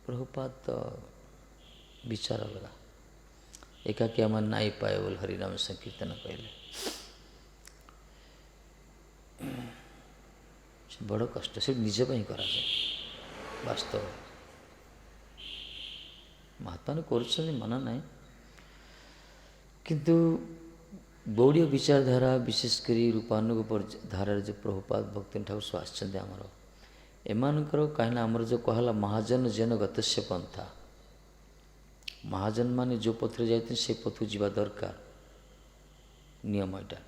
ପ୍ରଭୁପାଦ ତ ବିଚାର ଅଲଗା। ଏକାକୀ ଆମର ନାଇଁ ପାଏ ବୋଲି ହରିନାମ ସଂକୀର୍ତ୍ତନ କହିଲେ, ସେ ବଡ଼ କଷ୍ଟ। ସେ ନିଜ ପାଇଁ କରାଯାଏ। ବାସ୍ତବ ମହାତ୍ମାମାନେ କରୁଛନ୍ତି, ମନା ନାହିଁ, କିନ୍ତୁ ଗୌଡ଼ୀୟ ବିଚାରଧାରା, ବିଶେଷ କରି ରୂପାନୁଗ ଧାରାରେ ଯେଉଁ ପ୍ରଭୁପାଦ ଭକ୍ତି ଠାକୁର ସବୁ ଆସିଛନ୍ତି ଆମର, ଏମାନଙ୍କର କାହିଁକିନା ଆମର ଯେଉଁ କୁହାହେଲା ମହାଜନ ଯେନ ଗତସ୍ୟ ପନ୍ଥା, ମହାଜନମାନେ ଯେଉଁ ପଥରେ ଯାଇଛନ୍ତି ସେ ପଥକୁ ଯିବା ଦରକାର, ନିୟମ ଏଇଟା।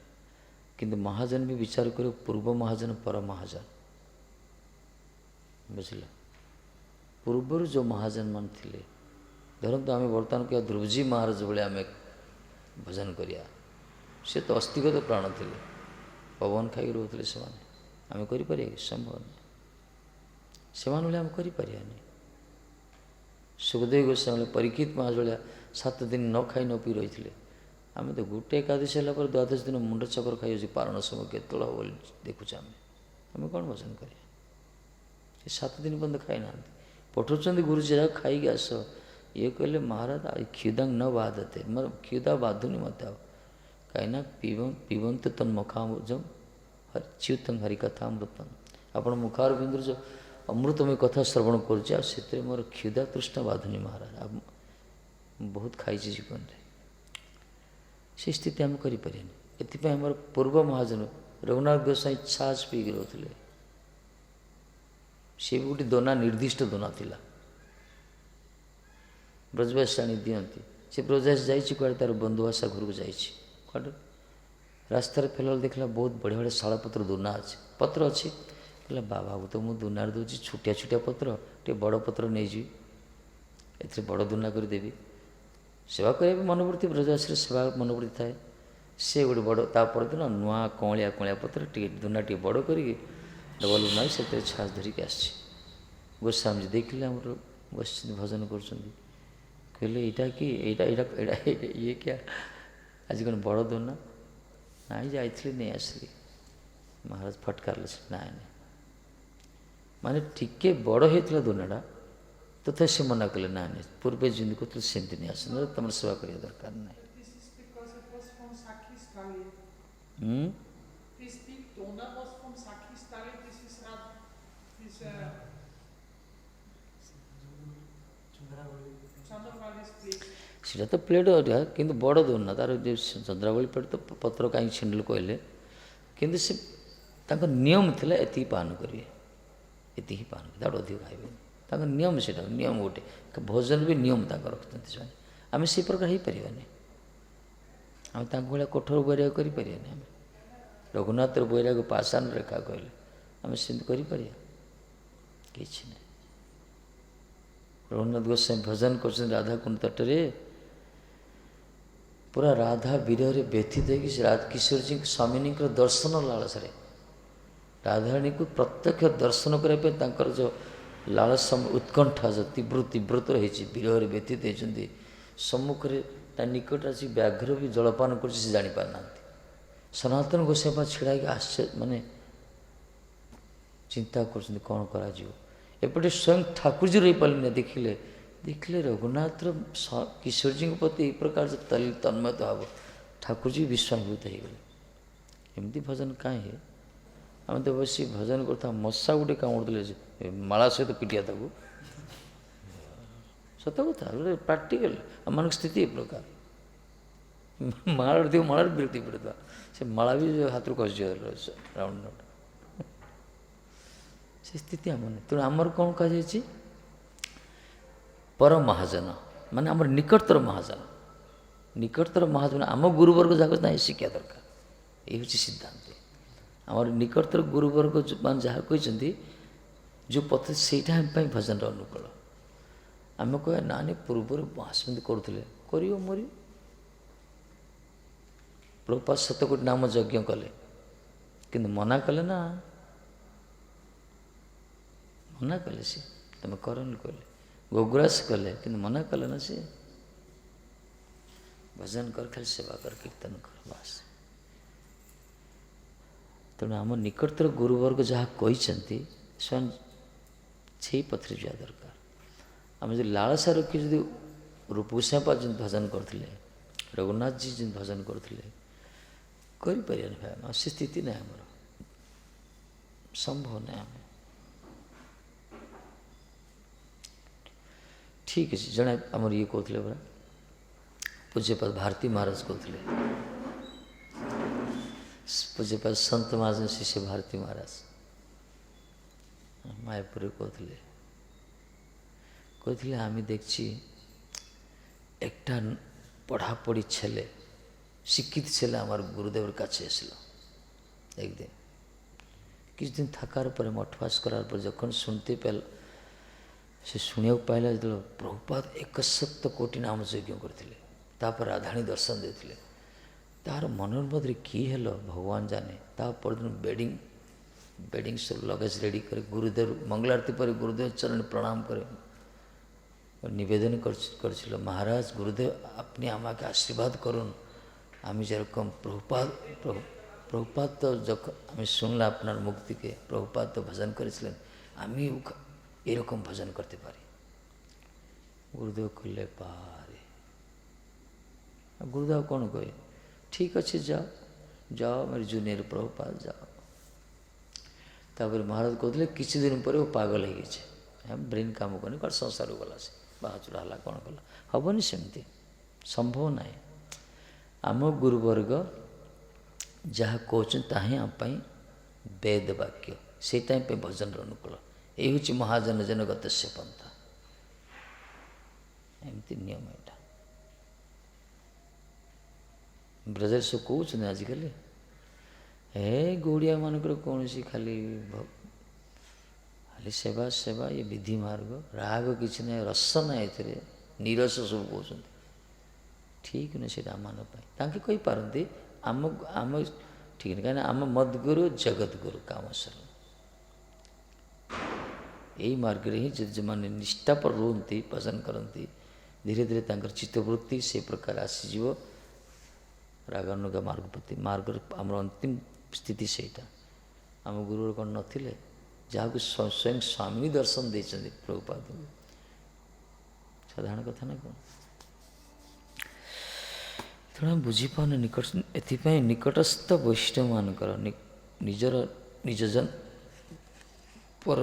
କିନ୍ତୁ ମହାଜନ ବି ବିଚାର କରିବ ପୂର୍ବ ମହାଜନ ପର ମହାଜନ, ବୁଝିଲ? ପୂର୍ବରୁ ଯେଉଁ ମହାଜନମାନେ ଥିଲେ, ଧରନ୍ତୁ ଆମେ ବର୍ତ୍ତମାନ କହିବା ଧ୍ରୁବଜୀ ମହାରାଜ ଭଳିଆ ଆମେ ଭଜନ କରିବା, ସେ ତ ଅସ୍ତିଗତ ପ୍ରାଣ ଥିଲେ, ପବନ ଖାଇକି ରହୁଥିଲେ ସେମାନେ। ଆମେ କରିପାରିବା କି? ସମ୍ଭବ ନୁହେଁ। ସେମାନେ ଭଳିଆ ଆମେ କରିପାରିବାନି। ସୁଖଦେବ ଗୋସ୍ୱାମୀ ପରୀକ୍ଷିତ ମହାରାଜ ଭଳିଆ 7 ଦିନ ନ ଖାଇ ନ ପିଇ ରହିଥିଲେ। ଆମେ ତ ଗୋଟେ ଏକାଦଶୀ ହେଲା ପରେ ଦ୍ୱାଦଶ ଦିନ ମୁଣ୍ଡ ଚକ୍ର ଖାଇଯାଉଛି, ପାରଣ ସମୟ କେତେବେଳେ ହେବ ବୋଲି ଦେଖୁଛୁ ଆମେ କ'ଣ ଭଜନ କରିବା? ସେ 7 ଦିନ ପର୍ଯ୍ୟନ୍ତ ଖାଇନାହାନ୍ତି, ପଠାଉଛନ୍ତି ଗୁରୁଜୀ ଯାକ ଖାଇକି ଆସ। ଇଏ କହିଲେ ମହାରାଜ କ୍ଷୁଦାଙ୍ଗ ନ ବାଧତେ, ମୋର କ୍ଷୁଦା ବାଧୁନି ମୋତେ ଆଉ, କାହିଁକିନା ପିବନ୍ତ ତନ୍ମଖାମୃଜମ ଚ୍ୟୁତଂ ହରିକଥାମୃତମ୍। ଆପଣ ମୁଖାର ବିନ୍ଦୁରୁ ଯେଉଁ ଅମୃତମୟ କଥା ଶ୍ରବଣ କରୁଛି ଆଉ ସେଥିରେ ମୋର କ୍ଷୁଧା ତୃଷ୍ଣା ବାଧୁନି ମହାରାଜ। ଆଉ ବହୁତ ଖାଇଛି ଜୀବନରେ, ସେ ସ୍ଥିତି ଆମେ କରିପାରିବାନି। ଏଥିପାଇଁ ଆମର ପୂର୍ବ ମହାଜନ ରଘୁନାଥ ଗୋସ୍ୱାମୀ ଛାସ୍ ପିଇକି ରହୁଥିଲେ। ସେ ବି ଗୋଟେ ଦୋନା ନିର୍ଦ୍ଦିଷ୍ଟ ଦୋନା ଥିଲା, ବ୍ରଜବାସୀ ଆଣି ଦିଅନ୍ତି। ସେ ବ୍ରଜବାସୀ ଯାଇଛି କୁଆଡ଼େ ତା'ର ବନ୍ଧୁବାସା ଘରକୁ ଯାଇଛି, କୁଆଡ଼େ ରାସ୍ତାରେ ଫେରିଲା ଦେଖିଲା ବହୁତ ବଢ଼ିଆ ବଢ଼ିଆ ଶାଳପତ୍ର ଦୋନା ଅଛି, ପତ୍ର ଅଛି। କହିଲା ବାବାକୁ ତ ମୁଁ ଦୋନାରେ ଦେଉଛି ଛୋଟିଆ ଛୋଟିଆ ପତ୍ର, ଟିକେ ବଡ଼ ପତ୍ର ନେଇଯିବି, ଏଥିରେ ବଡ଼ ଦୋନା କରିଦେବି। ସେବା କରିବା ବି ମନୋବୃତ୍ତି, ବ୍ରଜବାସୀର ସେବା ମନୋବୃତ୍ତି ଥାଏ। ସେ ଗୋଟେ ବଡ଼, ତା ପରଦିନ ନୂଆ କଅଁଳିଆ କଅଁଳିଆ ପତ୍ର ଟିକେ ଦୋନା ଟିକେ ବଡ଼ କରିକି ଡବଲ ବନାଇ ସେଥିରେ ଛାସ୍ ଧରିକି ଆସିଛି। ଗୋସ୍ୱାମୀଜୀ ଦେଖିଲେ ଆମର ବସିଛନ୍ତି ଭଜନ କରୁଛନ୍ତି, କହିଲେ ଏଇଟା କି, ଏଇଟା ଏଇଟା ଏଇଟା ଇଏ କିଆ, ଆଜି କ'ଣ ବଡ଼ ଦୋନା? ନାଇଁ ଯାଇଥିଲି ନେଇ ଆସିଲି। ମହାରାଜ ଫଟକାରିଲେ, ନାଇଁ ନାଇଁ, ମାନେ ଟିକେ ବଡ଼ ହେଇଥିଲା ଦୋନାଟା, ତଥାପି ସେ ମନା କଲେ ନାଇଁ ନାଇଁ ପୂର୍ବେ ଯେମିତି କହୁଥିଲେ ସେମିତି ନେଇ ଆସ, ନହେଲେ ତୁମର ସେବା କରିବା ଦରକାର ନାହିଁ। This is because it was from Sakhi's Thali. ହୁଁ This big donut was from Sakhi's Thali. This is not. This Chandravali's plate. ସେଇଟା ତ ପ୍ଲେଟ୍ ଅଲଗା, କିନ୍ତୁ ବଡ଼ ଦୋନା ତାର ଯେଉଁ ଚନ୍ଦ୍ରାବଳୀ ପ୍ଲେଟ୍ ତ ପତ୍ର କାହିଁକି ଛିଣ୍ଡିଲ କହିଲେ, କିନ୍ତୁ ସେ ତାଙ୍କ ନିୟମ ଥିଲା ଏତିକି ପାଳନ କରିବେ, ଏତିକି ପାଳନ କରିବେ, ତାଠୁ ଅଧିକ ଖାଇବେନି। ତାଙ୍କ ନିୟମ ସେଇଟା, ନିୟମ ଗୋଟେ ଭୋଜନ ବି ନିୟମ ତାଙ୍କ ରଖିଛନ୍ତି ସେମାନେ। ଆମେ ସେଇ ପ୍ରକାର ହେଇପାରିବାନି, ଆମେ ତାଙ୍କ ଭଳିଆ କଠୋର ବୈରାଗ କରିପାରିବାନି। ଆମେ ରଘୁନାଥର ବୈରାଗ ପାଷାଣ ରେଖା କହିଲେ, ଆମେ ସେମିତି କରିପାରିବା କିଛି ନାହିଁ। ରଘୁନାଥ ଗୋସ୍ୱାମୀ ଭଜନ କରୁଛନ୍ତି ରାଧାକୁଣ୍ଡ ତଟରେ, ପୁରା ରାଧା ବିରହରେ ବ୍ୟଥିତ ହେଇକି ସେ କିଶୋରଜୀଙ୍କ ସ୍ୱାମିନୀଙ୍କର ଦର୍ଶନ ଲାଳସାରେ, ରାଧାରାଣୀକୁ ପ୍ରତ୍ୟକ୍ଷ ଦର୍ଶନ କରିବା ପାଇଁ ତାଙ୍କର ଯେଉଁ ଲାଳସ ଉତ୍କଣ୍ଠା ଯେଉଁ ତୀବ୍ରତର ହେଇଛି, ବିରହରେ ବ୍ୟଥିତ ହେଇଛନ୍ତି। ସମ୍ମୁଖରେ ତା ନିକଟରେ ଆସି ବ୍ୟାଘ୍ର ବି ଜଳପାନ କରୁଛି, ସେ ଜାଣିପାରୁନାହାନ୍ତି। ସନାତନ ଗୋସ୍ୱାମୀ ଛିଡ଼ା ହେଇକି ମାନେ ଚିନ୍ତା କରୁଛନ୍ତି କ'ଣ କରାଯିବ। ଏପଟେ ସ୍ୱୟଂ ଠାକୁରଜୀ ରହିପାରିଲେନି, ଦେଖିଲେ ରଘୁନାଥର କିଶୋରଜୀଙ୍କ ପ୍ରତି ଏହି ପ୍ରକାର ତନ୍ମୟତା ଭାବ, ଠାକୁରଜୀ ବିଶ୍ୱାମିଭୂତ ହେଇଗଲେ। ଏମିତି ଭଜନ କାହିଁ ହୁଏ? ଆମେ ତ ବସି ଭଜନ କରୁଥିବା, ମଶା ଗୋଟେ କାମୁଡ଼ୁଥିଲେ ଯେ ମାଳା ସହିତ ପିଟିଆ ତାକୁ, ସତ କଥା, ଗୋଟେ ପ୍ରାକ୍ଟିକାଲ ଆମମାନଙ୍କ ସ୍ଥିତି ଏ ପ୍ରକାର। ମାଳାରେ ଥିବ, ମାଳାରେ ବିରକ୍ତି ପଡ଼ୁଥିବା, ସେ ମାଳା ବି ହାତରୁ ଖସିଯିବ ରାଉଣ୍ଡ। ସେ ସ୍ଥିତି ଆମର ନାହିଁ। ତେଣୁ ଆମର କ'ଣ କୁହାଯାଇଛି? ପର ମହାଜନ ମାନେ ଆମର ନିକଟତର ମହାଜନ, ନିକଟତର ମହାଜନ ଆମ ଗୁରୁବର୍ଗ ଯାକ ନାହିଁ ଶିକ୍ଷା ଦରକାର। ଏଇ ହେଉଛି ସିଦ୍ଧାନ୍ତ। ଆମର ନିକଟତର ଗୁରୁବର୍ଗ ମାନେ ଯାହା କହିଛନ୍ତି ଯେଉଁ ପଦ୍ଧତି, ସେଇଟା ଆମ ପାଇଁ ଭଜନର ଅନୁକୂଳ। ଆମେ କହିବା ନା ନାଇଁ ପୂର୍ବରୁ ସେମିତି କରୁଥିଲେ, କରିବ ମରିବ। ପ୍ରଭୁପାଦ 7 କୋଟି ନାମ ଯଜ୍ଞ କଲେ, କିନ୍ତୁ ମନା କଲେ ନା, ମନା କଲେ ସେ, ତମେ କରନି କହିଲେ। ଗୋଗ୍ରାସ କଲେ, କିନ୍ତୁ ମନା କଲେ ନା ସେ। ଭଜନ କର, ଖାଲି ସେବା କର, କୀର୍ତ୍ତନ କର, ବାସ୍। ତେଣୁ ଆମ ନିକଟତର ଗୁରୁବର୍ଗ ଯାହା କହିଛନ୍ତି, ସ୍ୱୟଂ ସେଇ ପଥରେ ଯିବା ଦରକାର। ଆମେ ଯଦି ଲାଳସା ରଖି ଯଦି ରୂପଗୋସ୍ୱାମୀ ଯେମିତି ଭଜନ କରୁଥିଲେ, ରଘୁନାଥଜୀ ଯେମିତି ଭଜନ କରୁଥିଲେ, କରିପାରିବାନି ଭାଇ। ଆମ ସେ ସ୍ଥିତି ନାହିଁ, ଆମର ସମ୍ଭବ ନାହିଁ। ଆମେ ଠିକ୍ ଅଛି। ଜଣେ ଆମର ଇଏ କହୁଥିଲେ ପରା, ପୂଜ୍ୟପାଦ ଭାରତୀ ମହାରାଜ କହୁଥିଲେ, ପୂଜ୍ୟପାଦ ସନ୍ତ ମହାରାଜ ଶିଷ୍ୟ ଭାରତୀ ମହାରାଜ মায়াপুরে কইলে আমি দেখছি একটা পড়াপড়ি ছেলে, শিক্ষিত ছেলে আমার গুরুদেবের কাছে এসলো একদিন। কিছুদিন থাকার পরে মঠবাস করার পর যখন শুনতে পেল, সে শুনিବାକୁ ପାଇଲା ଯେତେବେଳେ ପ୍ରଭୁପାଦ 71 କୋଟି ନାମ ଯଜ୍ଞ କରିଥିଲେ, ତାପରେ ରାଧାଣୀ ଦର୍ଶନ ଦେଇଥିଲେ। ତାହାର ମନର ମଧ୍ୟରେ କି ହେଲ ଭଗବାନ ଜାଣେ। ତା ପରଦିନ ବେଡ଼ିଂ ସବୁ ଲଗେଜ ରେଡ଼ି করে গুরুদেব মঙ্গলারতি পরে গুরুদেব চরণে প্রণাম করে নিবেদন করেছিল, মহারাজ গুরুদেব আপনি আমাকে আশীর্বাদ করুন, আমি যেরকম প্রভুপাদ তো যখন আমি শুনলাম আপনার মুখ থেকে প্রভুপাদ তো ভজন করেছিলেন, আমি এরকম ভজন করতে পারি। গুরুদেব কইলে পারে। গুরুদেব কোন কয়ে ঠিক আছে যাও যাও, আমার জুনিয়র প্রভুপাদ যাও। ତାପରେ ମହାରାଜ କହୁଥିଲେ କିଛି ଦିନ ପରେ ଓ ପାଗଳ ହେଇଯାଇଛି, ବ୍ରେନ୍ କାମ କରୁନି, କୁଆଡ଼େ ସଂସାରକୁ ଗଲା, ସେ ବାହାଚୁରା ହେଲା, କ'ଣ କଲା, ହେବନି ସେମିତି, ସମ୍ଭବ ନାହିଁ। ଆମ ଗୁରୁବର୍ଗ ଯାହା କହୁଛନ୍ତି ତାହା ହିଁ ଆମ ପାଇଁ ବେଦ ବାକ୍ୟ, ସେଇଟା ହିଁ ପାଇଁ ଭଜନର ଅନୁକୂଳ। ଏଇ ହେଉଛି ମହାଜନ ଜନଗତ ସେ ପନ୍ଥା, ଏମିତି ନିୟମ ଏଇଟା। ବ୍ରଜରେ ସବୁ କହୁଛନ୍ତି ଆଜିକାଲି ଗୌଡ଼ିଆ ମାନଙ୍କର କୌଣସି ଖାଲି ସେବା ସେବା, ଇଏ ବିଧି ମାର୍ଗ, ରାଗ କିଛି ନାହିଁ, ରସ ନାହିଁ ଏଥିରେ, ନିରସ ସବୁ କହୁଛନ୍ତି। ଠିକ୍ ନୁହେଁ ସେଇଟା ଆମମାନଙ୍କ ପାଇଁ। ତାଙ୍କେ କହିପାରନ୍ତି, ଆମ ଠିକ୍ ନାହିଁ, କାହିଁକିନା ଆମ ମଦଗୁରୁ ଜଗତଗୁରୁ କାମେଶ୍ୱର। ଏଇ ମାର୍ଗରେ ହିଁ ଯଦି ଯେଉଁମାନେ ନିଷ୍ଠାପର ରୁହନ୍ତି, ଭଜନ କରନ୍ତି, ଧୀରେ ଧୀରେ ତାଙ୍କର ଚିତ୍ତବୃତ୍ତି ସେ ପ୍ରକାର ଆସିଯିବ ରାଗାନୁଗା ମାର୍ଗ ପ୍ରତି। ମାର୍ଗର ଆମର ଅନ୍ତିମ ସ୍ଥିତି ସେଇଟା। ଆମ ଗୁରୁର କ'ଣ ନଥିଲେ, ଯାହାକୁ ସ୍ୱୟଂ ସ୍ୱାମୀ ଦର୍ଶନ ଦେଇଛନ୍ତି ପ୍ରଭୁପାଦଙ୍କୁ, ସାଧାରଣ କଥା ନା କ'ଣ? ତେଣୁ ଆମେ ବୁଝିପାରୁନି ଏଥିପାଇଁ ନିକଟସ୍ଥ ବୈଷ୍ଣବମାନଙ୍କର ନିଜର ପର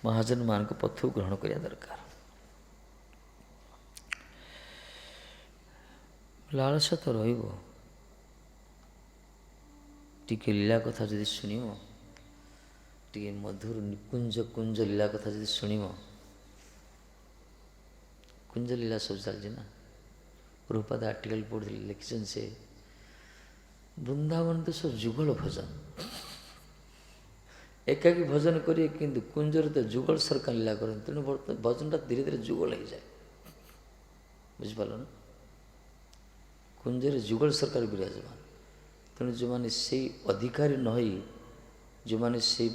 ମହାଜନମାନଙ୍କ ପଥକୁ ଗ୍ରହଣ କରିବା ଦରକାର। ଲାଳସା ତ ରହିବ, ଟିକେ ଲୀଳା କଥା ଯଦି ଶୁଣିବ, ଟିକେ ମଧୁର ନିକୁଞ୍ଜ କୁଞ୍ଜ ଲୀଳା କଥା ଯଦି ଶୁଣିବ, କୁଞ୍ଜ ଲୀଳା ସବୁ ଚାଲିଛି ନା। ପ୍ରଭୁପାଦ ଆର୍ଟିକଲ ପଢ଼ୁଥିଲେ, ଲେଖିଛନ୍ତି ସେ ବୃନ୍ଦାବନ ତ ସବୁ ଯୁଗଳ ଭଜନ, ଏକାକି ଭଜନ କରିବେ, କିନ୍ତୁ କୁଞ୍ଜରେ ତ ଯୁଗଳ ସରକାର ଲୀଳା କରନ୍ତି। ତେଣୁ ଭଜନଟା ଧୀରେ ଧୀରେ ଯୁଗଳ ହେଇଯାଏ, ବୁଝିପାରିଲ ନା? କୁଞ୍ଜରେ ଯୁଗଳ ସରକାର ବିରାଜମାନ। ତେଣୁ ଯେଉଁମାନେ ସେଇ ଅଧିକାରୀ ନ ହୋଇ, ଯେଉଁମାନେ ସେଇ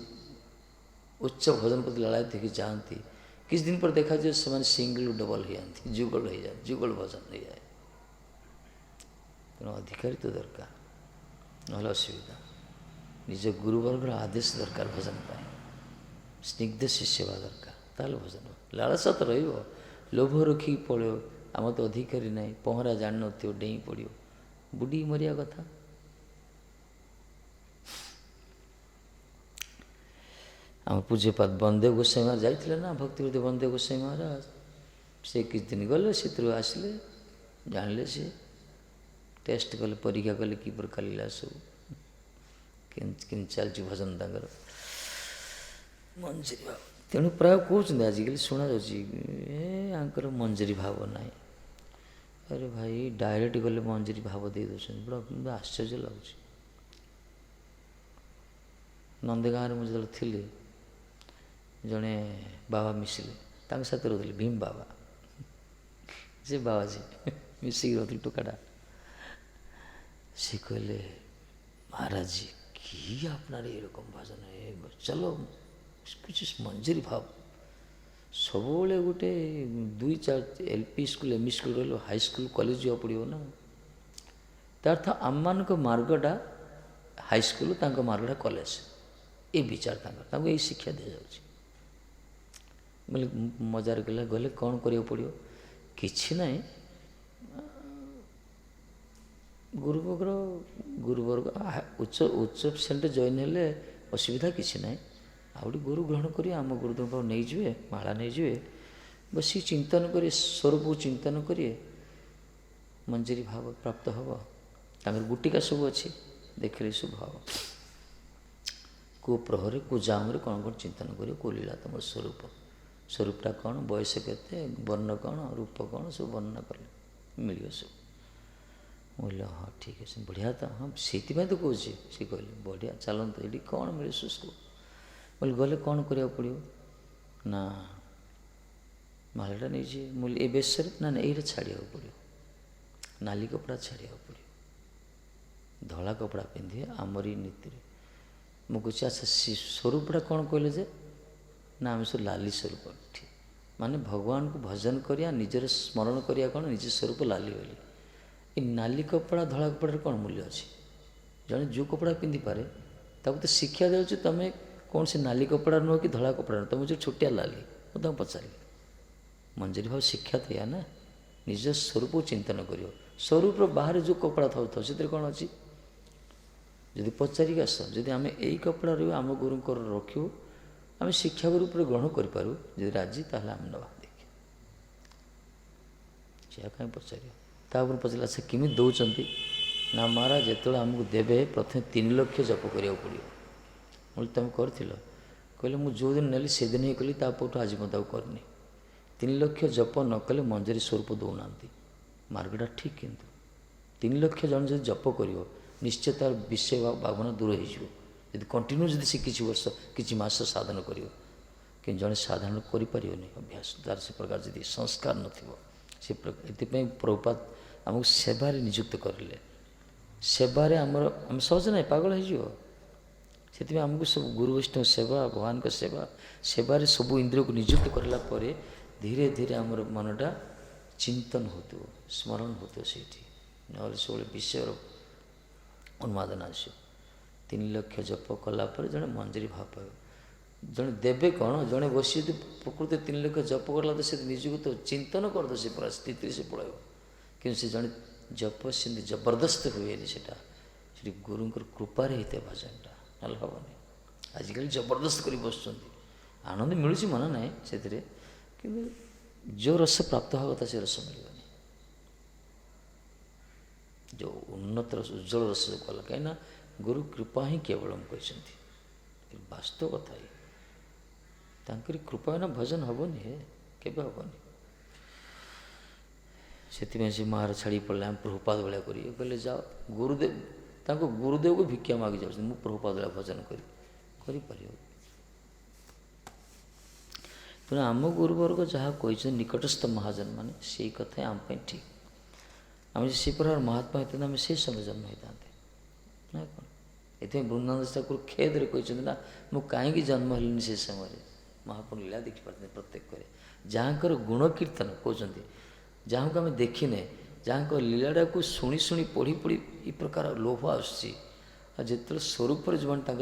ଉଚ୍ଚ ଭଜନ ପ୍ରତି ଲାଳାୟିତ ହେଇକି ଯାଆନ୍ତି, କିଛି ଦିନ ପରେ ଦେଖାଯାଏ ସେମାନେ ସିଙ୍ଗଲ ଡବଲ ହେଇଯାଆନ୍ତି, ଯୁଗଳ ହେଇଯାଏ, ଯୁଗଳ ଭଜନ ହେଇଯାଏ। ତେଣୁ ଅଧିକାରୀ ତ ଦରକାର, ନହେଲେ ଅସୁବିଧା। ନିଜ ଗୁରୁବର୍ଗର ଆଦେଶ ଦରକାର ଭଜନ ପାଇଁ, ସ୍ନିଗ୍ଧ ଶିଷ୍ୟ ହେବା ଦରକାର, ତାହେଲେ ଭଜନ। ଲାଳସା ତ ରହିବ, ଲୋଭ ରଖିକି ପଳେଇବ, ଆମର ତ ଅଧିକାରୀ ନାହିଁ, ପହଁରା ଜାଣିନଥିବ, ଡେଇଁ ପଡ଼ିବ, ବୁଡ଼ିକି ମରିବା କଥା। ଆମ ପୂଜ୍ୟପାଦ ବନ୍ଦଦେବ ଗୋସ୍ୱାମୀ ମହାରାଜ ଯାଇଥିଲେ ନା, ଭକ୍ତିବେଦ ବନ୍ଦଦେବ ଗୋସ୍ୱାମୀ ମହାରାଜ, ସେ କିଛି ଦିନ ଗଲେ, ସେଥିରୁ ଆସିଲେ, ଜାଣିଲେ, ସେ ଟେଷ୍ଟ କଲେ, ପରୀକ୍ଷା କଲେ କି ପ୍ରକାର ଲୀଳା ସବୁ, କେମିତି ଚାଲିଛି ଭଜନ ତାଙ୍କର, ମଞ୍ଜରୀ ଭାବ। ତେଣୁ ପ୍ରାୟ କହୁଛନ୍ତି ଆଜିକାଲି ଶୁଣାଯାଉଛି, ଆଙ୍କର ମଞ୍ଜରୀ ଭାବ ନାହିଁ। ଆରେ ଭାଇ, ଡାଇରେକ୍ଟ ଗଲେ ମଞ୍ଜରୀ ଭାବ ଦେଇ ଦେଉଛନ୍ତି, ବଡ଼ ଆଶ୍ଚର୍ଯ୍ୟ ଲାଗୁଛି। ନନ୍ଦଗାଁରେ ମୁଁ ଯେତେବେଳେ ଥିଲି, ଜଣେ ବାବା ମିଶିଲେ, ତାଙ୍କ ସାଥିରେ ରହୁଥିଲେ ଭୀମ ବାବା, ସେ ବାବାଜୀ ମିଶିକି ରହୁଥିଲେ ଟୋକାଟା। ସେ କହିଲେ, महाराज जी की আপনার এরকম ভজন চলো কিছু মঞ্জরি ভাব। ସବୁବେଳେ ଗୋଟେ 2-4 LP ସ୍କୁଲ ME ସ୍କୁଲ ରହିଲେ ହାଇସ୍କୁଲ କଲେଜ ଯିବାକୁ ପଡ଼ିବ ନା। ତା ଅର୍ଥ ଆମମାନଙ୍କ ମାର୍ଗଟା ହାଇସ୍କୁଲ, ତାଙ୍କ ମାର୍ଗଟା କଲେଜ, ଏ ବିଚାର ତାଙ୍କୁ ଏଇ ଶିକ୍ଷା ଦିଆଯାଉଛି। ବୋଲେ ମଜାରେ ଗଲେ କ'ଣ କରିବାକୁ ପଡ଼ିବ? କିଛି ନାହିଁ, ଗୁରୁବର୍ଗ ଉଚ୍ଚ ସେଣ୍ଟର ଜଏନ୍ ହେଲେ ଅସୁବିଧା କିଛି ନାହିଁ। ଆଉ ଗୋଟେ ଗୁରୁ ଗ୍ରହଣ କରି ଆମ ଗୁରୁଦେବ ନେଇଯିବେ, ମାଳା ନେଇଯିବେ, ବସି ଚିନ୍ତନ କରିବେ, ସ୍ୱରୂପକୁ ଚିନ୍ତନ କରିବେ, ମଞ୍ଜରୀ ଭାବ ପ୍ରାପ୍ତ ହେବ। ତାଙ୍କର ଗୁଟିକା ସବୁ ଅଛି, ଦେଖିଲେ ସବୁ ଭାବ। କେଉଁ ପ୍ରହରେ କେଉଁ ଜାମରେ କ'ଣ କ'ଣ ଚିନ୍ତନ କରିବ, କେଉଁ ଲୀଳା ତୁମର ସ୍ୱରୂପଟା କ'ଣ, ବୟସ କେତେ, ବର୍ଣ୍ଣ କ'ଣ, ରୂପ କ'ଣ, ସବୁ ବର୍ଣ୍ଣନା କଲେ ମିଳିବ ସବୁ। ମୁଁ କହିଲି ହଁ ଠିକ୍ ଅଛି, ବଢ଼ିଆ ତ, ହଁ ସେଇଥିପାଇଁ ତ କହୁଛି। ସେ କହିଲେ ବଢ଼ିଆ, ଚାଲନ୍ତୁ, ଏଠି କ'ଣ ମିଳେ ଶୁଷ୍କ। ବୋଲେ ଗଲେ କ'ଣ କରିବାକୁ ପଡ଼ିବ ନା, ମାଳାଟା ନେଇଛି, ମୁଁ ଏ ବେଶରେ ନା ଏଇଟା ଛାଡ଼ିବାକୁ ପଡ଼ିବ, ନାଲି କପଡ଼ା ଛାଡ଼ିବାକୁ ପଡ଼ିବ, ଧଳା କପଡ଼ା ପିନ୍ଧିବେ ଆମରି ନୀତିରେ। ମୁଁ କହୁଛି ଆଚ୍ଛା, ସେ ସ୍ୱରୂପଟା କ'ଣ କହିଲେ ଯେ? ନା ଆମେ ସବୁ ଲାଲି ସ୍ୱରୂପ। ଠିକ୍, ମାନେ ଭଗବାନଙ୍କୁ ଭଜନ କରିବା, ନିଜର ସ୍ମରଣ କରିବା, କ'ଣ ନିଜ ସ୍ୱରୂପ ଲାଲି ବୋଲି। ଏ ନାଲି କପଡ଼ା ଧଳା କପଡ଼ାରେ କ'ଣ ମୂଲ୍ୟ ଅଛି? ଜଣେ ଯେଉଁ କପଡ଼ା ପିନ୍ଧିପାରେ, ତାକୁ ତ ଶିକ୍ଷା ଦେଉଛି ତୁମେ କୌଣସି ନାଲି କପଡ଼ା ନୁହଁ କି ଧଳା କପଡ଼ା ନୁହଁ, ତୁମେ ଯେଉଁ ଛୋଟିଆ ଲାଲି। ମୁଁ ତାଙ୍କୁ ପଚାରିଲି, ମଞ୍ଜରୀ ଭାବ ଶିକ୍ଷା ତ ଏଇଆ ନା, ନିଜ ସ୍ୱରୂପକୁ ଚିନ୍ତନ କରିବ। ସ୍ୱରୂପର ବାହାରେ ଯେଉଁ କପଡ଼ା ଥାଉ ସେଥିରେ କ'ଣ ଅଛି? ଯଦି ପଚାରିକି ଆସ, ଯଦି ଆମେ ଏଇ କପଡ଼ା ରହିବୁ ଆମ ଗୁରୁଙ୍କର ରଖିବୁ, ଆମେ ଶିକ୍ଷାଗୁରୁ ରୂପରେ ଗ୍ରହଣ କରିପାରୁ, ଯଦି ରାଜି ତାହେଲେ ଆମେ ନେବା। ଦେଖି ସେୟା କାହିଁ ପଚାରିବ। ତାପରେ ପଚାରିଲା ସେ କେମିତି ଦେଉଛନ୍ତି? ନା ମହାରାଜ ଯେତେବେଳେ ଆମକୁ ଦେବେ ପ୍ରଥମେ 3 ଲକ୍ଷ ଜପ କରିବାକୁ ପଡ଼ିବ। ମୁଁ କହିଲି ତୁମେ କରିଥିଲ? କହିଲେ ମୁଁ ଯେଉଁଦିନ ନେଲି ସେଦିନ ହିଁ କଲି, ତା ପରଠୁ ଆଜି ମଧ୍ୟ ଆଉ କରିନି। 3 ଲକ୍ଷ ଜପ ନ କଲେ ମଞ୍ଜରୀ ସ୍ୱରୂପ ଦେଉନାହାନ୍ତି। ମାର୍ଗଟା ଠିକ୍, କିନ୍ତୁ 3 ଲକ୍ଷ ଜଣ ଯଦି ଜପ କରିବ ନିଶ୍ଚୟ ତାର ବିଷୟ ଭାବନା ଦୂର ହୋଇଯିବ। ଯଦି କଣ୍ଟିନ୍ୟୁ ଯଦି ସେ କିଛି ବର୍ଷ କିଛି ମାସ ସାଧନ କରିବ, କିନ୍ତୁ ଜଣେ ସାଧାରଣ କରିପାରିବନି ଅଭ୍ୟାସ, ତାର ସେ ପ୍ରକାର ଯଦି ସଂସ୍କାର ନଥିବ। ସେ ଏଥିପାଇଁ ପ୍ରଭୁପାଦ ଆମକୁ ସେବାରେ ନିଯୁକ୍ତ କରିଲେ। ସେବାରେ ଆମେ ସହଜ ନାହିଁ, ପାଗଳ ହେଇଯିବ। ସେଥିପାଇଁ ଆମକୁ ସବୁ ଗୁରୁ ବୈଷ୍ଣବ ସେବା, ଭଗବାନଙ୍କ ସେବାରେ ସବୁ ଇନ୍ଦ୍ରିୟକୁ ନିଯୁକ୍ତ କରିଲା ପରେ ଧୀରେ ଧୀରେ ଆମର ମନଟା ଚିନ୍ତନ ହେଉଥିବ, ସ୍ମରଣ ହେଉଥିବ ସେଇଠି, ନହେଲେ ସବୁବେଳେ ବିଷୟର ଉନ୍ମାଦନା ଆସିବ। 3 ଲକ୍ଷ ଜପ କଲା ପରେ ଜଣେ ମଞ୍ଜରୀ ଭାବ ପାଇବ। ଜଣେ ଦେବେ କ'ଣ, ଜଣେ ବସି ଯଦି ପ୍ରକୃତି 3 ଲକ୍ଷ ଜପ କଲା ତ ସେ ନିଜକୁ ତ ଚିନ୍ତନ କରିଦେବ, ସେ ପୁରା ସ୍ଥିତିରେ ସେ ପଳାଇବ। କିନ୍ତୁ ସେ ଜଣେ ଜପ ସେମିତି ଜବରଦସ୍ତ ହୁଏନି, ସେଠି ଗୁରୁଙ୍କର କୃପାରେ ହେଇଥାଏ ଭଜନଟା, ନହେଲେ ହେବନି। ଆଜିକାଲି ଜବରଦସ୍ତ କରି ବସୁଛନ୍ତି, ଆନନ୍ଦ ମିଳୁଛି ମନା ନାହିଁ ସେଥିରେ, କିନ୍ତୁ ଯେଉଁ ରସ ପ୍ରାପ୍ତ ହେବା କଥା ସେ ରସ ମିଳିବନି। ଯେଉଁ ଉନ୍ନତ ରସ, ଉଜ୍ଜ୍ୱଳ ରସ କଲା, କାହିଁକିନା ଗୁରୁ କୃପା ହିଁ କେବଳମ୍ କହିଛନ୍ତି, ବାସ୍ତବ କଥା। ତାଙ୍କରି କୃପା ବିନା ଭଜନ ହେବନି, କେବେ ହେବନି। ସେଥିପାଇଁ ସେ ମାର ଛାଡ଼ି ପଡ଼ିଲେ, ଆମେ ପ୍ରଭୁପାଦ ଭଳିଆ କରିବେ। କହିଲେ ଯାଅ, ଗୁରୁଦେବ ତାଙ୍କ ଗୁରୁଦେବକୁ ଭିକ୍ଷା ମାଗି ଯାଉଛନ୍ତି, ମୁଁ ପ୍ରଭୁପାଦ ଭଳିଆ ଭଜନ କରିପାରିବ। ତେଣୁ ଆମ ଗୁରୁବର୍ଗ ଯାହା କହିଛନ୍ତି ନିକଟସ୍ଥ ମହାଜନ ମାନେ, ସେଇ କଥା ଆମ ପାଇଁ ଠିକ୍। ଆମେ ଯଦି ସେ ପ୍ରକାର ମହାତ୍ମା ହେଇଥାନ୍ତେ ଆମେ ସେଇ ସମୟ ଜନ୍ମ ହେଇଥାନ୍ତେ ନା କ'ଣ? ଏଥିପାଇଁ ବୃନ୍ଦାବନ ଠାକୁର ଖେଦରେ କହିଛନ୍ତି ନା, ମୁଁ କାହିଁକି ଜନ୍ମ ହେଲିନି ସେ ସମୟରେ। ମହାପ୍ରଭୁ ଲୀଳା ଦେଖିପାରୁଛନ୍ତି ପ୍ରତ୍ୟେକରେ। ଯାହାଙ୍କର ଗୁଣ କୀର୍ତ୍ତନ କରୁଛନ୍ତି, ଯାହାକୁ ଆମେ ଦେଖିନେ, ଯାହାଙ୍କ ଲୀଳାଟାକୁ ଶୁଣି ଶୁଣି ପଢ଼ି ପଢ଼ି ଏ ପ୍ରକାର ଲୋଭ ଆସୁଛି, ଆଉ ଯେତେବେଳେ ସ୍ୱରୂପରେ ଯେଉଁମାନେ ତାଙ୍କ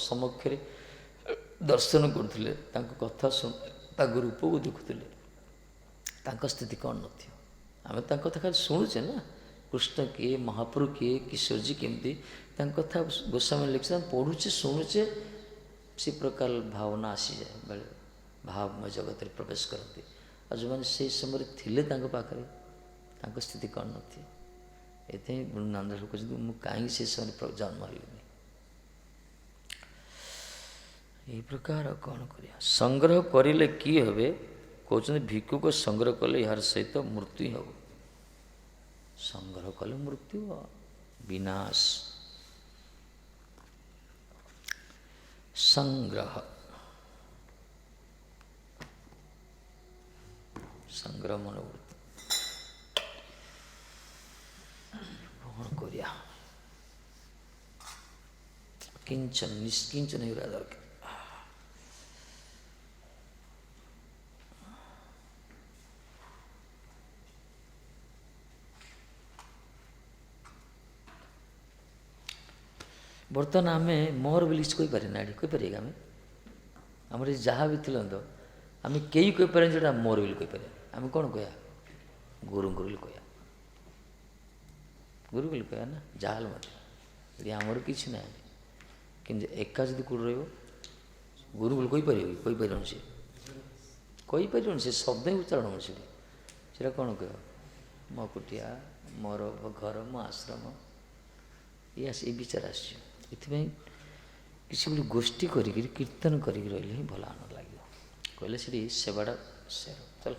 ସମକ୍ଷରେ ଦର୍ଶନ କରୁଥିଲେ, ତାଙ୍କ କଥା ତାଙ୍କ ରୂପକୁ ଦେଖୁଥିଲେ, ତାଙ୍କ ସ୍ଥିତି କ'ଣ ନଥିବ। ଆମେ ତାଙ୍କ କଥା ଖାଲି ଶୁଣୁଛେ ନା, କୃଷ୍ଣ କିଏ, ମହାପ୍ରଭୁ କିଏ, କିଶୋରଜୀ କେମିତି, ତାଙ୍କ କଥା ଗୋସ୍ୱାମୀ ଲେଖିছে, ଆମେ ପଢ଼ୁଛେ ଶୁଣୁଛେ, ସେ ପ୍ରକାର ଭାବନା ଆସିଯାଏ ବେଳେ, ଭାବମୟ ଜଗତରେ ପ୍ରବେଶ କରନ୍ତି। ଆଉ ଯେଉଁମାନେ ସେଇ ସମୟରେ ଥିଲେ ତାଙ୍କ ପାଖରେ, ତାଙ୍କ ସ୍ଥିତି କ'ଣ ନଥିବ। ଏଥିପାଇଁ ବୃନ୍ଦାବନ କହୁଛନ୍ତି ମୁଁ କାହିଁକି ସେ ସମୟରେ ଜନ୍ମ ହେଲିନି। ଏହି ପ୍ରକାର କ'ଣ କରିବା। ସଂଗ୍ରହ କରିଲେ କି ହେବେ, କହୁଛନ୍ତି ଭିକ୍ଷୁକ ସଂଗ୍ରହ କଲେ ଏହାର ସହିତ ମୃତ୍ୟୁ ହେବ। ସଂଗ୍ରହ କଲେ ମୃତ୍ୟୁ, ବିନାଶ। ସଂଗ୍ରହ ମନୋବୃତ୍ତି କ'ଣ କରିବା। କିଞ୍ଚନ ନିଷ୍କିଞ୍ଚନ ହେବା ଦରକାର। ବର୍ତ୍ତମାନ ଆମେ ମୋର ବୋଲି କିଛି କହିପାରିବା ନା, ଏଠି କହିପାରିବା ଆମେ? ଆମର ଯାହା ବି ଥିଲା ତ ଆମେ କେହି କହିପାରିବାନି ଯେଉଁଟା ମୋର ବୋଲି କହିପାରିବା। ଆମେ କ'ଣ କହିବା? ଗୁରୁଙ୍କୁ ବୋଲି କହିବା, ଗୁରୁ ବୋଲି କହିବା ନା, ଯାହାହେଲେ ମଧ୍ୟ। ଏଠି ଆମର କିଛି ନାହିଁ, କିନ୍ତୁ ଏକା ଯଦି କେଉଁଠି ରହିବ, ଗୁରୁ ବୋଲି କହିପାରିବ କି? କହିପାରିବନି। ସେ କହିପାରିବନି, ସେ ଶବ୍ଦ ହିଁ ଉଚ୍ଚାରଣ ହେବ ସେଠି। ସେଇଟା କ'ଣ କହିବ? ମୋ କୁଟିଆ, ମୋର ଘର, ମୋ ଆଶ୍ରମ, ଏ ବିଚାର ଆସିଛି। ଏଥିପାଇଁ କିଛି ଗୋଟେ ଗୋଷ୍ଠୀ କରିକିରି କୀର୍ତ୍ତନ କରିକି ରହିଲେ ହିଁ ଭଲ ଆନନ୍ଦ ଲାଗିବ। କହିଲେ ସେଠି ସେବାଟା ଚାଲ।